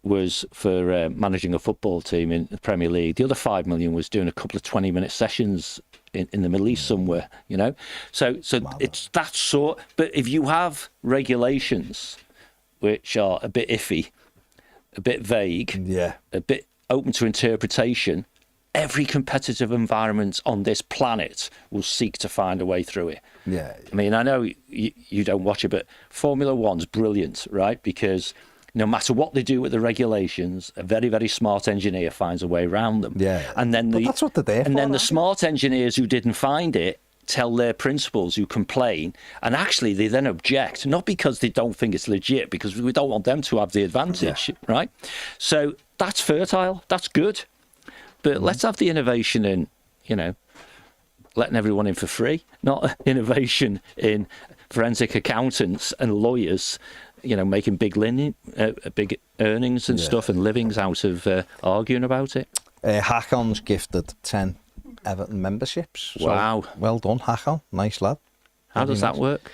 was for managing a football team in the Premier League. The other 5 million was doing a couple of 20-minute sessions in the Middle East somewhere, you know? So it's that sort. But if you have regulations which are a bit iffy, a bit vague, a bit open to interpretation, every competitive environment on this planet will seek to find a way through it. Yeah. I mean, I know you don't watch it, but Formula One's brilliant, right? Because no matter what they do with the regulations, a very, very smart engineer finds a way around them. Yeah. And then that's what they're there and for, then the aren't they? smart engineers who didn't find it tell their principals who complain, and actually they then object, not because they don't think it's legit, because we don't want them to have the advantage, right? So that's fertile, that's good. But let's have the innovation in, you know, letting everyone in for free, not innovation in forensic accountants and lawyers, you know, making big earnings and stuff and livings out of arguing about it. Hakon's gifted 10 Everton memberships. So Wow. Well done, Hakon. Nice lad. How does that work?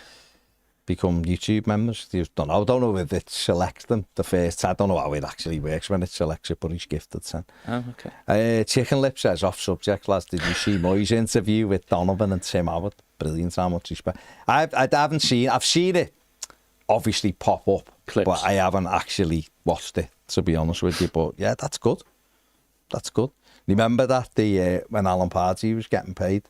Become YouTube members. I don't know if it selects them the first time. I don't know how it actually works when it selects it, but he's gifted 10. Oh, okay. Chicken Lip says, off subject, lads, did you see Moyes' interview with Donovan and Tim Howard? Brilliant, how much he spent. I haven't seen, I've seen it obviously pop up, clips, but I haven't actually watched it, to be honest with you. But yeah, that's good. Remember that when Alan Pardew was getting paid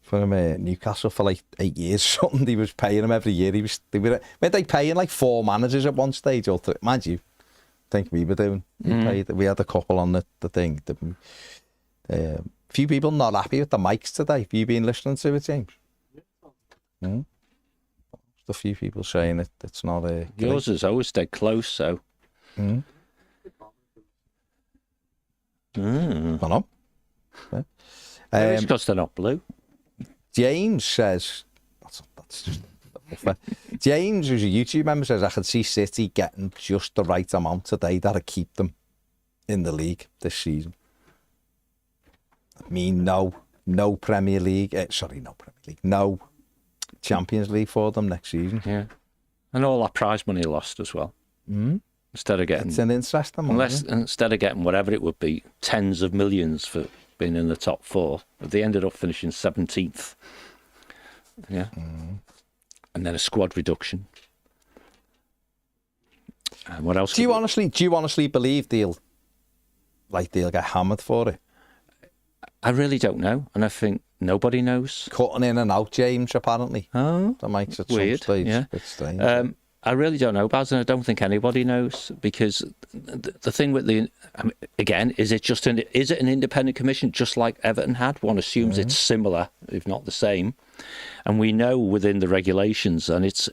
from Newcastle for like 8 years or something? He was paying him every year. Weren't they paying like 4 managers at one stage or 3? Mind you, I think we were doing. We had a couple on the thing. Few people not happy with the mics today. Have you been listening to it, James? A few people saying it's not a. Yours is always dead close, so. I know. It's because they're not blue. James says, that's just. James, who's a YouTube member, says I could see City getting just the right amount today that'd keep them in the league this season. I mean, no Premier League. No Premier League. No Champions League for them next season. Yeah, and all that prize money lost as well. Instead of getting, it's an interesting one. Instead of getting whatever it would be, tens of millions for being in the top 4, they ended up finishing 17th. Yeah, and then a squad reduction. And what else? Do you honestly believe they'll get hammered for it? I really don't know, and I think nobody knows. Cutting in and out, James, apparently. Oh, that makes it weird. Some stage Yeah, a bit strange. I really don't know, Baz, and I don't think anybody knows, because the thing with again, is it an independent commission just like Everton had? One assumes it's similar, if not the same, and we know within the regulations, and it's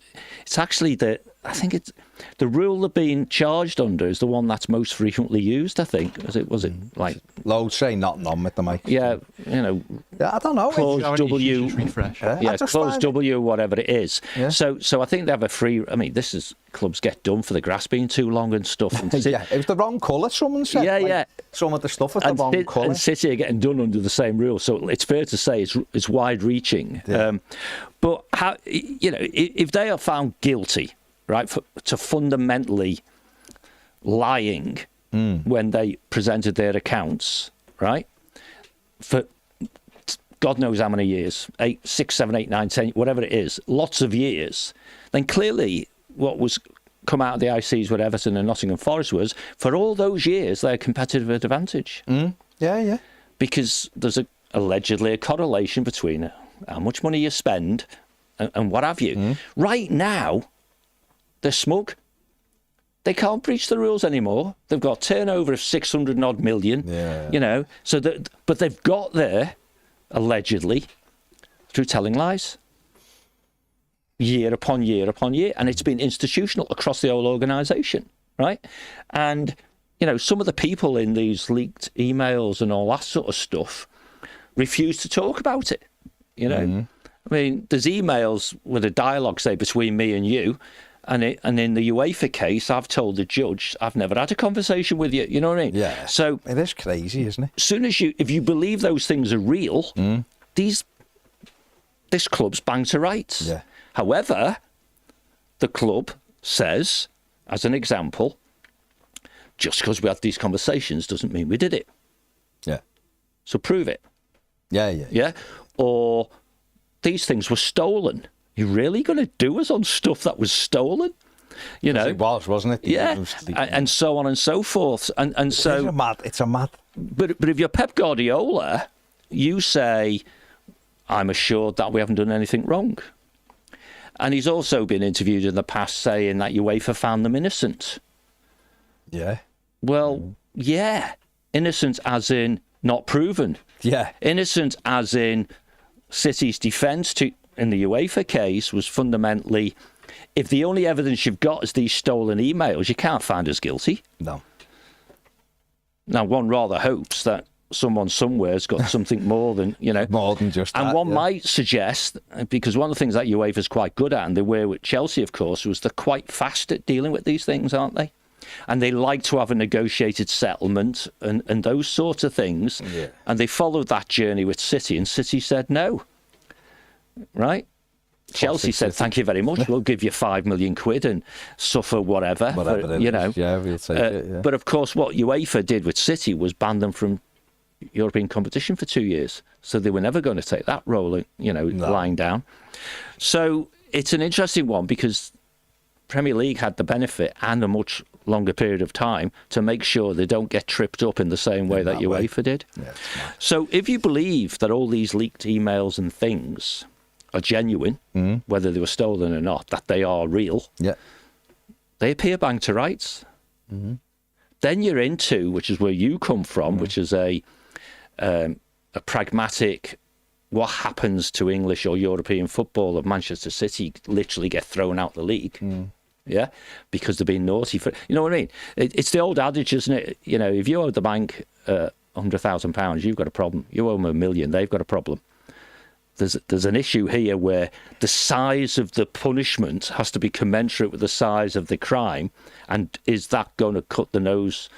actually I think it's the rule they're being charged under is the one that's most frequently used. I think was it like loads say not none with the mic. Yeah, you know. Yeah, I don't know. Clause W, refresh. Clause W, whatever it is. Yeah. So I think they have a free. I mean, this is clubs get done for the grass being too long and stuff. And yeah, it was the wrong colour. Someone said. Yeah. Some of the stuff was the wrong colour. And City are getting done under the same rule, so it's fair to say it's wide-reaching. Yeah. But how, if they are found guilty, right, to fundamentally lying when they presented their accounts, right, for God knows how many years, 8, 6, 7, 8, 9, 10, whatever it is, lots of years, then clearly what was come out of the ICs with Everton and Nottingham Forest was, for all those years, their competitive advantage. Yeah. Because there's allegedly a correlation between how much money you spend and what have you. Right now, they're smug. They can't breach the rules anymore. They've got turnover of 600 odd million, you know. So but they've got there, allegedly, through telling lies. Year upon year upon year. And it's been institutional across the whole organisation, right? And, you know, some of the people in these leaked emails and all that sort of stuff refuse to talk about it, you know. I mean, there's emails with a dialogue, say, between me and you, and in the UEFA case, I've told the judge, I've never had a conversation with you, you know what I mean? Yeah. So it is crazy, isn't it? As soon as if you believe those things are real, this club's bang to rights. Yeah. However, the club says, as an example, just because we had these conversations doesn't mean we did it. Yeah. So prove it. Yeah. Or these things were stolen. You're really going to do us on stuff that was stolen? You know, it was, wasn't it? Yeah, and so on and so forth. And so it's a mad. But if you're Pep Guardiola, you say, I'm assured that we haven't done anything wrong. And he's also been interviewed in the past saying that UEFA found them innocent. Yeah. Well, yeah. Innocent as in not proven. Yeah. Innocent as in City's defence in the UEFA case was fundamentally, if the only evidence you've got is these stolen emails, you can't find us guilty. No. Now, one rather hopes that someone somewhere's got something more than, you know. More than just that. And one might suggest, because one of the things that UEFA's quite good at, and they were with Chelsea, of course, was they're quite fast at dealing with these things, aren't they? And they like to have a negotiated settlement and those sorts of things. Yeah. And they followed that journey with City, and City said no. Right? Chelsea said, thank you very much. We'll give you £5 million and suffer whatever you know. Yeah, we'll take it, yeah. But of course, what UEFA did with City was ban them from European competition for 2 years. So they were never going to take that role, you know, lying down. So it's an interesting one because Premier League had the benefit and a much longer period of time to make sure they don't get tripped up in the same way that UEFA did. Yeah, so if you believe that all these leaked emails and things are genuine, whether they were stolen or not, that they are real, they appear bang to rights. Then you're into, which is where you come from, which is a pragmatic, what happens to English or European football if Manchester City literally get thrown out the league? Yeah, because they're being naughty for, you know what I mean? It's the old adage, isn't it? You know, if you owe the bank £100,000, you've got a problem. You owe them $1 million, they've got a problem. There's an issue here where the size of the punishment has to be commensurate with the size of the crime, and is that going to cut the nose,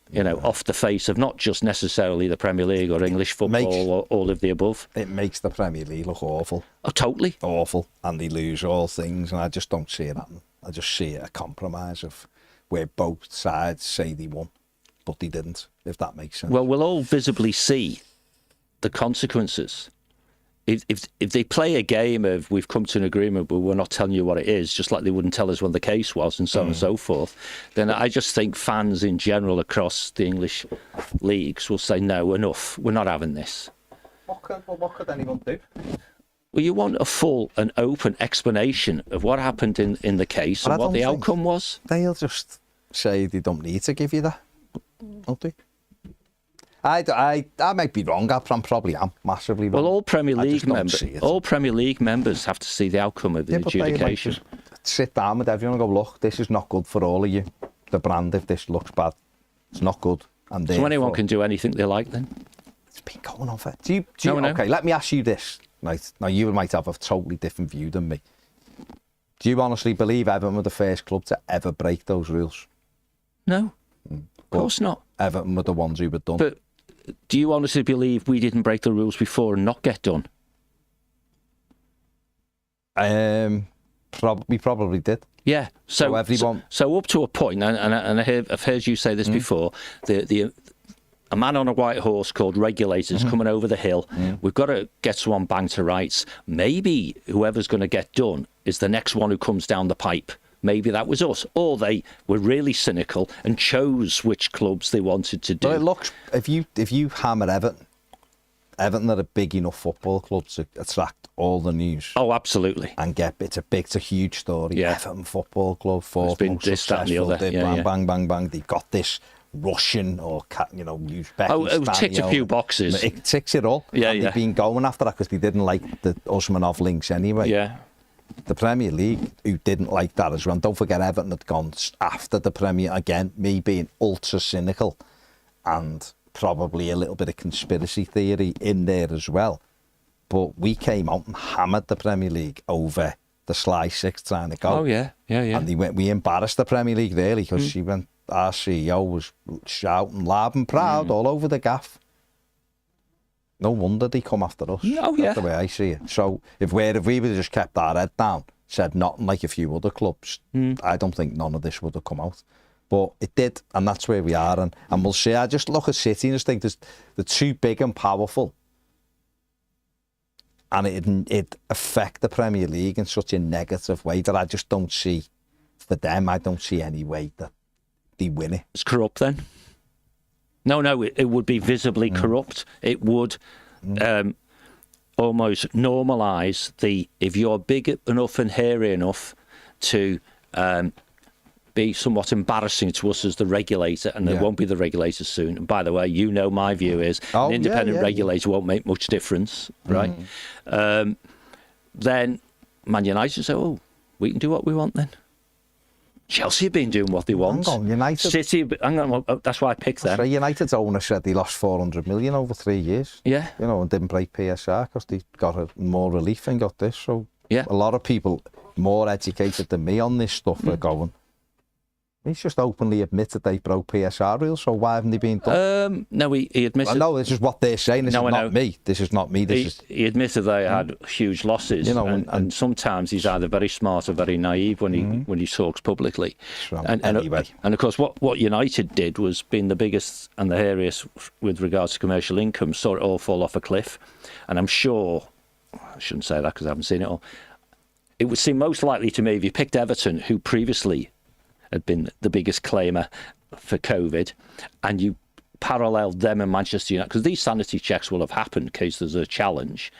you know, off the face of not just necessarily the Premier League or English football or all of the above? It makes the Premier League look awful. Oh, totally. Awful. And they lose all things, and I just don't see it happening. I just see it a compromise of where both sides say they won, but they didn't, if that makes sense. Well, we'll all visibly see the consequences. If they play a game of we've come to an agreement but we're not telling you what it is, just like they wouldn't tell us when the case was and so on and so forth, then I just think fans in general across the English leagues will say, no, enough, we're not having this. What could anyone do? Well, you want a full and open explanation of what happened in the case and what the outcome was. They'll just say they don't need to give you that, don't they? I might be wrong. I probably am massively wrong. Well, all Premier League members have to see the outcome of the adjudication. But they just sit down with everyone and go, look, this is not good for all of you. The brand, if this looks bad, it's not good. And so anyone can do anything they like then? It's been going on for... Okay, let me ask you this. Right, now, you might have a totally different view than me. Do you honestly believe Everton were the first club to ever break those rules? No, of course not. Everton were the ones who were done. But do you honestly believe we didn't break the rules before and not get done? We probably did. Yeah. So everyone. So up to a point, and I've heard you say this before. A man on a white horse called Regulators coming over the hill. We've got to get someone bang to rights. Maybe whoever's going to get done is the next one who comes down the pipe. Maybe that was us. Or they were really cynical and chose which clubs they wanted to do. But it looks, if you hammer Everton are a big enough football club to attract all the news. Oh, absolutely. And it's a huge story. Yeah. Everton Football Club, fourth been most this, that and the successful. other. Bang, bang, bang, bang. They've got this Russian or Uzbekistan. It ticked a few boxes. It ticks it all. Yeah, and they've been going after that because they didn't like the Usmanov links anyway. Yeah. The Premier League, who didn't like that as well. Don't forget, Everton had gone after the Premier. Again, me being ultra cynical and probably a little bit of conspiracy theory in there as well. But we came out and hammered the Premier League over the Sly Six trying to go. Oh, yeah. And we embarrassed the Premier League really because our CEO was shouting loud and proud all over the gaff. No wonder they come after us. Oh, yeah. That's the way I see it. So if we would have just kept our head down, said nothing like a few other clubs, I don't think none of this would have come out. But it did, and that's where we are. And we'll see. I just look at City and just think they're too big and powerful. And it affect the Premier League in such a negative way that I just don't see, for them, I don't see any way that they win it. It's corrupt then? No, it would be visibly corrupt. It would almost normalise if you're big enough and hairy enough to be somewhat embarrassing to us as the regulator, and there won't be the regulator soon. And by the way, my view is an independent regulator won't make much difference, right? Then Man United say, oh, we can do what we want then. Chelsea have been doing what they want. Hang on, United. City, that's why I picked them. So United's owner said they lost 400 million over 3 years. Yeah. And didn't break PSR because they got more relief and got this. So a lot of people more educated than me on this stuff are going, he's just openly admitted they broke PSR rules, so why haven't they been done? No, he admitted... No, this is what they're saying. This is not me. This is not me. He admitted they had huge losses, and sometimes he's either very smart or very naive when he talks publicly. Anyway. And of course, what United did was, being the biggest and the hairiest with regards to commercial income, saw it all fall off a cliff. And I'm sure... I shouldn't say that because I haven't seen it all. It would seem most likely to me, if you picked Everton, who previously had been the biggest claimer for COVID, and you paralleled them and Manchester United, because these sanity checks will have happened in case there's a challenge,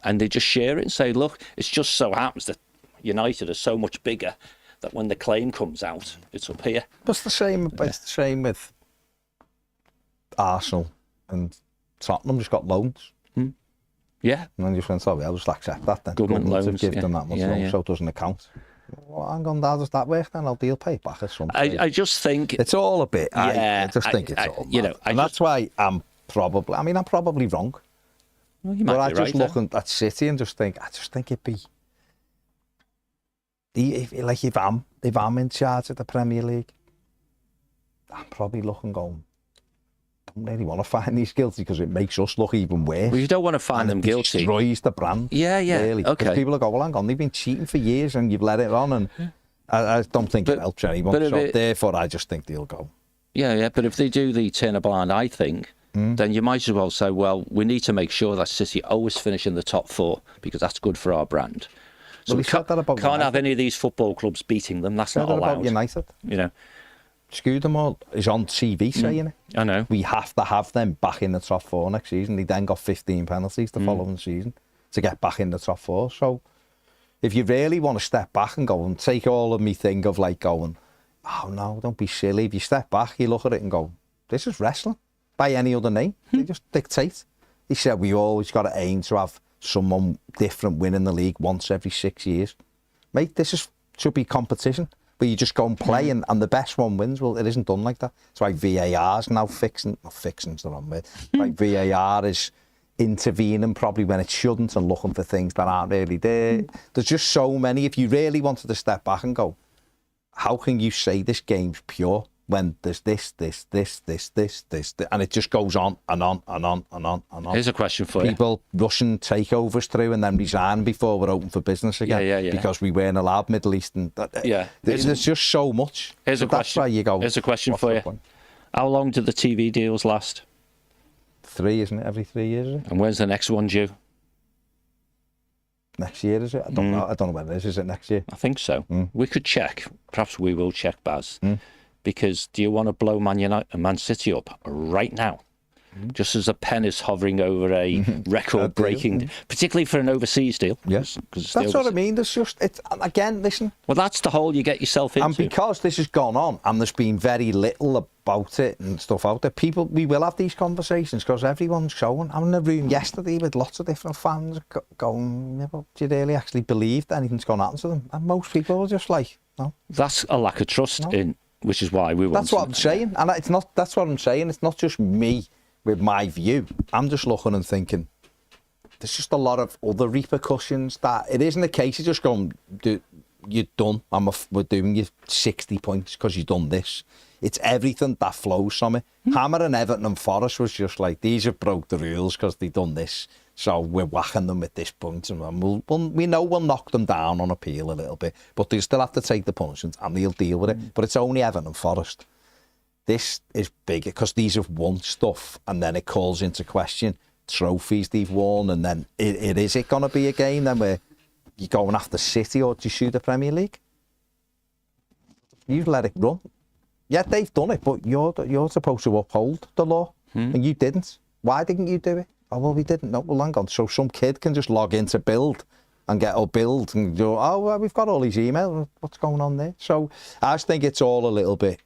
and they just share it and say, look, it's just so happens that United are so much bigger that when the claim comes out, it's up here. But it's the same. It's the same with Arsenal and Tottenham. Just got loans. Yeah. And then just went, sorry, I'll just accept that then. Government loans. Have given them that much loan, so it doesn't account. Well, hang on, how does that work then? I'll pay it back at some point. I just think... It's all a bit... I just think it's all mad. And that's why I'm probably wrong. Well, you might but be I just right, look at City and just think it'd be... If I'm in charge of the Premier League, I'm probably looking going, don't really want to find these guilty because it makes us look even worse. Well, you don't want to find them guilty. It destroys the brand. Yeah, really. Okay. People will go, well, hang on, they've been cheating for years and you've let it on, and I don't think it helps anyone. So therefore, I just think they'll go. Yeah, but if they do the turn a blind eye thing, then you might as well say, well, we need to make sure that City always finish in the top four because that's good for our brand. So we can't have any of these football clubs beating them. That's not allowed. About United. Scudamore is on TV saying it. I know. We have to have them back in the top four next season. They then got 15 penalties the following season to get back in the top four. So if you really want to step back and go and take all of me thing of like going, oh no, don't be silly. If you step back, you look at it and go, this is wrestling by any other name. They just dictate. He said we always got to aim to have someone different winning the league once every 6 years. Mate, should be competition. But you just go and play and the best one wins. Well, it isn't done like that. That's why VAR's now fixing's the wrong word. Like VAR is intervening probably when it shouldn't and looking for things that aren't really there. There's just so many. If you really wanted to step back and go, how can you say this game's pure when there's this, and it just goes on and on and on and on and on. Here's a question for you. People rushing takeovers through and then resign before we're open for business again. Yeah. Because we weren't allowed Middle Eastern. There's just so much. Here's a question. That's why you go. Here's a question for you. How long do the TV deals last? 3, isn't it? Every 3 years, is it? And when's the next one due? Next year, is it? I don't know. I don't know when it is. Is it next year? I think so. We could check. Perhaps we will check, Baz. Because do you want to blow Man City up right now? Just as a pen is hovering over a record-breaking, particularly for an overseas deal. Yes, that's what I mean. There's just again. Listen. Well, that's the hole you get yourself into. And because this has gone on, and there's been very little about it and stuff out there, we will have these conversations because everyone's showing. I'm in a room yesterday with lots of different fans going, yeah, but do you really actually believe that anything's going to happen to them? And most people are just like, no. That's a lack of trust in, which is why we want. That's what I'm saying, and it's not. That's what I'm saying. It's not just me with my view. I'm just looking and thinking, there's just a lot of other repercussions that it isn't the case. You're just going, you're done. We're doing you 60 points because you've done this. It's everything that flows from it. Hammer and Everton and Forest was just like, these have broke the rules because they've done this. So we're whacking them at this point. And we know we'll knock them down on appeal a little bit, but they still have to take the punishment and they'll deal with it. But it's only Everton and Forest. This is bigger because these have won stuff, and then it calls into question trophies they've won, and then is it going to be a game then where you're going after City, or do you shoot the Premier League? You let it run. Yeah, they've done it, but you're supposed to uphold the law, and you didn't. Why didn't you do it? Oh, well, we didn't. No, well, hang on. So some kid can just log into Build and get Build and go, oh, well, we've got all these emails. What's going on there? So I just think it's all a little bit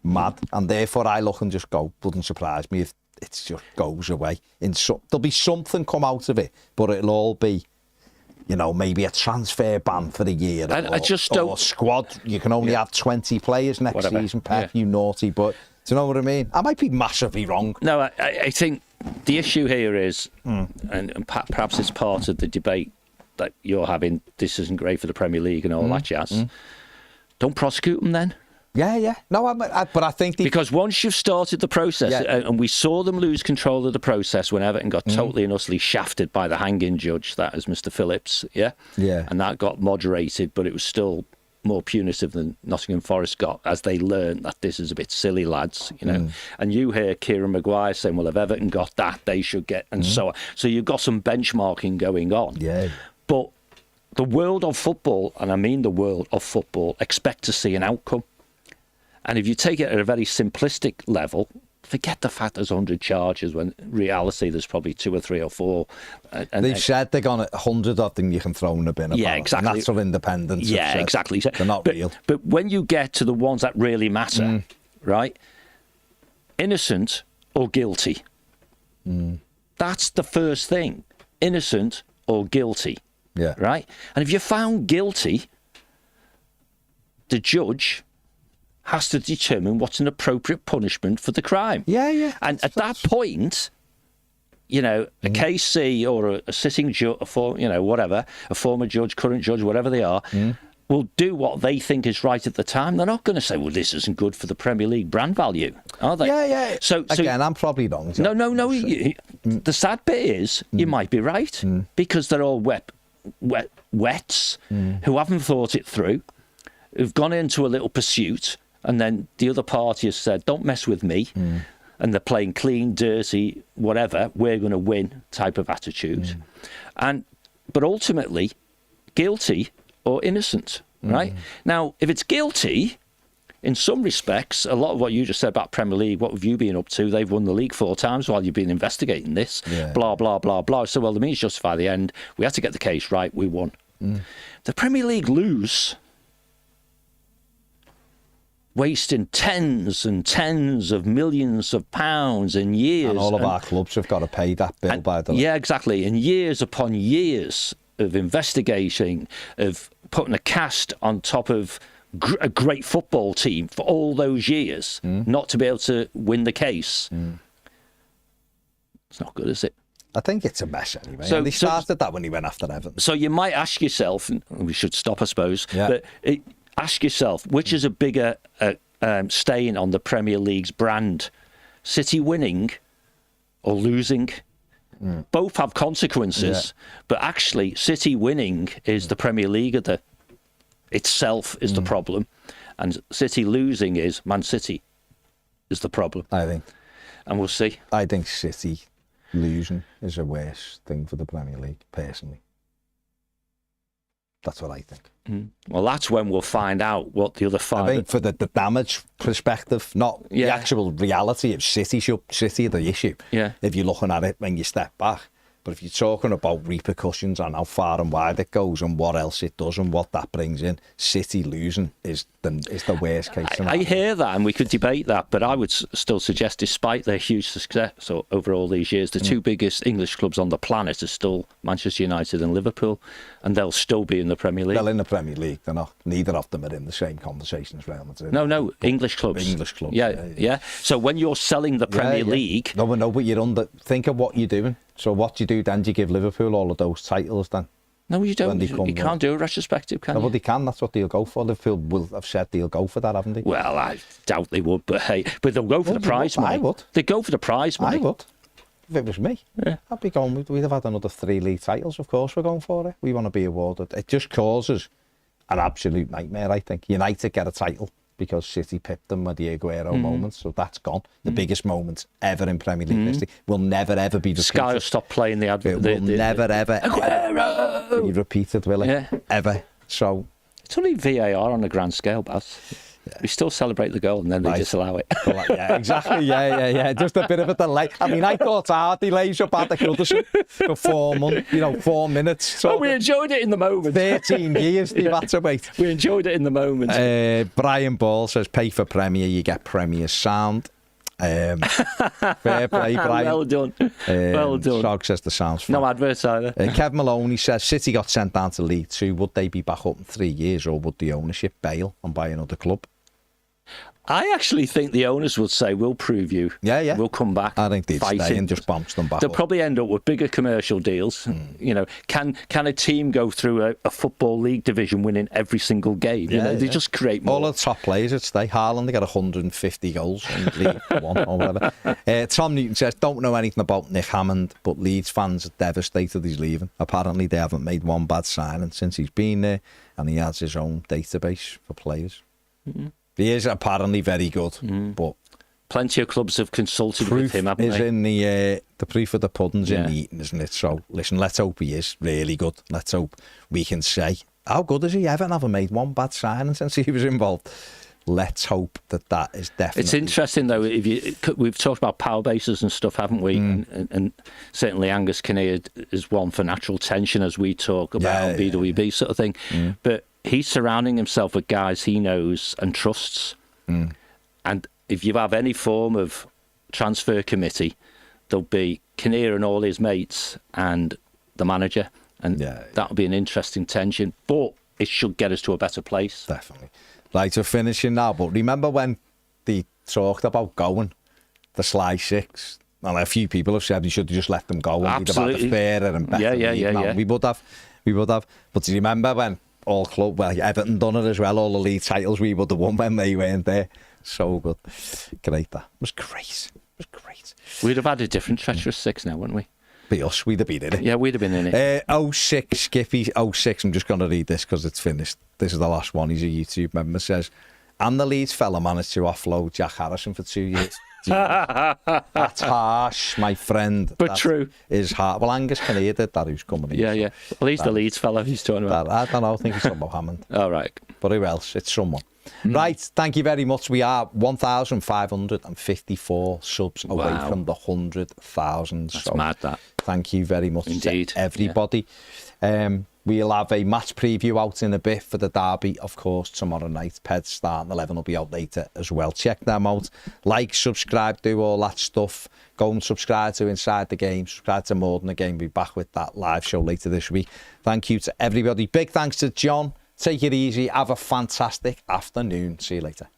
mad, and therefore I look and just go, wouldn't surprise me if it just goes away. There'll be something come out of it, but it'll all be, maybe a transfer ban for the year. I just don't. Or squad, you can only have 20 players next season, Pep, you naughty, but do you know what I mean? I might be massively wrong. No, I think the issue here is, and perhaps it's part of the debate that you're having, this isn't great for the Premier League and all that jazz. Don't prosecute them then. Yeah. No, but I think because once you've started the process, and we saw them lose control of the process when Everton got totally and utterly shafted by the hanging judge, that is Mr. Phillips, and that got moderated, but it was still more punitive than Nottingham Forest got, as they learned that this is a bit silly, lads, And you hear Kieran Maguire saying, well, if Everton got that, they should get, and so on. So you've got some benchmarking going on. Yeah. But the world of football, and I mean the world of football, expect to see an outcome. And if you take it at a very simplistic level, forget the fact there's 100 charges when in reality there's probably 2 or 3 or 4. And they've said they're going to 100 of them you can throw in a bin. Yeah, exactly. Natural independence. Yeah, exactly. They're not real. But when you get to the ones that really matter, right? Innocent or guilty. That's the first thing. Innocent or guilty. Yeah. Right? And if you're found guilty, the judge has to determine what's an appropriate punishment for the crime. Yeah. And at that point, a KC or a sitting judge, a former judge, current judge, whatever they are, will do what they think is right at the time. They're not going to say, well, this isn't good for the Premier League brand value, are they? Yeah. So again, I'm probably wrong. No. The sad bit is you might be right because they're all wets who haven't thought it through, who've gone into a little pursuit, and then the other party has said, don't mess with me. And they're playing clean, dirty, whatever, we're going to win type of attitude. But ultimately, guilty or innocent, right? Now, if it's guilty, in some respects, a lot of what you just said about Premier League, what have you been up to? They've won the league 4 times while you've been investigating this, blah, blah, blah, blah. So, well, the means justify the end. We had to get the case right. We won. The Premier League lose, wasting tens and tens of millions of pounds in years. And all of our clubs have got to pay that bill, by the way. Yeah, exactly. And years upon years of investigating, of putting a cast on top of a great football team for all those years, not to be able to win the case. It's not good, is it? I think it's a mess anyway. So, they started that when he went after Everton. So you might ask yourself, and we should stop, I suppose, but ask yourself, which is a bigger staying on the Premier League's brand. City winning or losing, both have consequences, but actually City winning is the Premier League itself is the problem, and City losing is Man City is the problem. I think. And we'll see. I think City losing is a worse thing for the Premier League, personally. That's what I think. Well, that's when we'll find out what the other five... I think for the damage perspective, not the actual reality of City are the issue. Yeah. If you're looking at it when you step back. But if you're talking about repercussions and how far and wide it goes and what else it does and what that brings in, City losing is the worst case scenario. I hear that, and we could debate that, but I would still suggest, despite their huge success over all these years, the two biggest English clubs on the planet are still Manchester United and Liverpool, and they'll still be in the Premier League. They're in the Premier League, they're not. Neither of them are in the same conversation as Real Madrid. No, English clubs. English clubs. Yeah. So when you're selling the Premier League... No, but you're under... Think of what you're doing. So what do you do then? Do you give Liverpool all of those titles then? No, you don't. You can't do a retrospective, can you? No, but they can. That's what they'll go for. Liverpool will have said they'll go for that, haven't they? Well, I doubt they would, but hey, they'll go for the prize money. I would. They'd go for the prize money. I would. If it was me, I'd be going. We'd have had another 3 league titles. Of course, we're going for it. We want to be awarded. It just causes an absolute nightmare, I think. United get a title because City pipped them with the Aguero moments, so that's gone. The biggest moments ever in Premier League history will never ever be repeated. Sky will stop playing the advert. It will never ever Aguero! Be repeated, will it? Yeah. Ever. So it's only VAR on a grand scale, Baz. We still celebrate the goal and then they disallow it. Yeah, exactly. Yeah. Just a bit of a delay. I mean, I thought our delays up at the Goodison for 4 months, 4 minutes. So we enjoyed it in the moment. 13 years they've had to wait. We enjoyed it in the moment. Brian Ball says, pay for Premier, you get Premier sound. Fair play, Brian. Well done. Well done. Sog says the sound's fun. No adverts either. Kev Maloney says, City got sent down to League Two. Would they be back up in 3 years, or would the ownership bail and buy another club? I actually think the owners would say, we'll prove you. Yeah. We'll come back. I think they'd stay and just bounce them back They'll up. probably end up with bigger commercial deals. Can a team go through a football league division winning every single game? They just create more. All the top players would stay. Haaland, they got 150 goals in League One or whatever. Tom Newton says, don't know anything about Nick Hammond, but Leeds fans are devastated he's leaving. Apparently they haven't made one bad signing since he's been there, and he has his own database for players. He is apparently very good, but plenty of clubs have consulted with him, haven't they? Proof is in the proof of the pudding's in the eating, isn't it? So listen, let's hope he is really good. Let's hope we can say, how good is he? Everton haven't made one bad signing since he was involved. Let's hope that is definitely... It's interesting, though, we've talked about power bases and stuff, haven't we? And certainly Angus Kinnear is one for natural tension, as we talk about BWB sort of thing. But he's surrounding himself with guys he knows and trusts. And if you have any form of transfer committee, there'll be Kinnear and all his mates and the manager. And that'll be an interesting tension. But it should get us to a better place. Definitely. Right, we're finishing now, but remember when they talked about going, the Sly Six? And a few people have said we should have just let them go and we'd have had a fairer and better league. No, we would have. But do you remember when all club, Everton done it as well, all the league titles we would have won when they weren't there? So good. Great, that. It was great. We'd have had a different treacherous six now, wouldn't we? Be us, we'd have been in it. Yeah, we'd have been in it. 06, Skippy, 06, I'm just going to read this because it's finished. This is the last one. He's a YouTube member. Says, and the Leeds fella managed to offload Jack Harrison for 2 years. That's harsh, my friend. But true. Is hard. Well, Angus Kinnear did that, who's coming in. Yeah. Well, he's the Leeds fella he's talking about. I don't know, I think it's someone Hammond. All right. But who else? It's someone. Right, thank you very much. We are 1,554 subs away from the 100,000. That's mad, that. Thank you very much to everybody. We'll have a match preview out in a bit for the derby, of course, tomorrow night. Peds starting 11 will be out later as well. Check them out. Like, subscribe, do all that stuff. Go and subscribe to Inside the Game. Subscribe to More Than a Game. We'll be back with that live show later this week. Thank you to everybody. Big thanks to John. Take it easy. Have a fantastic afternoon. See you later.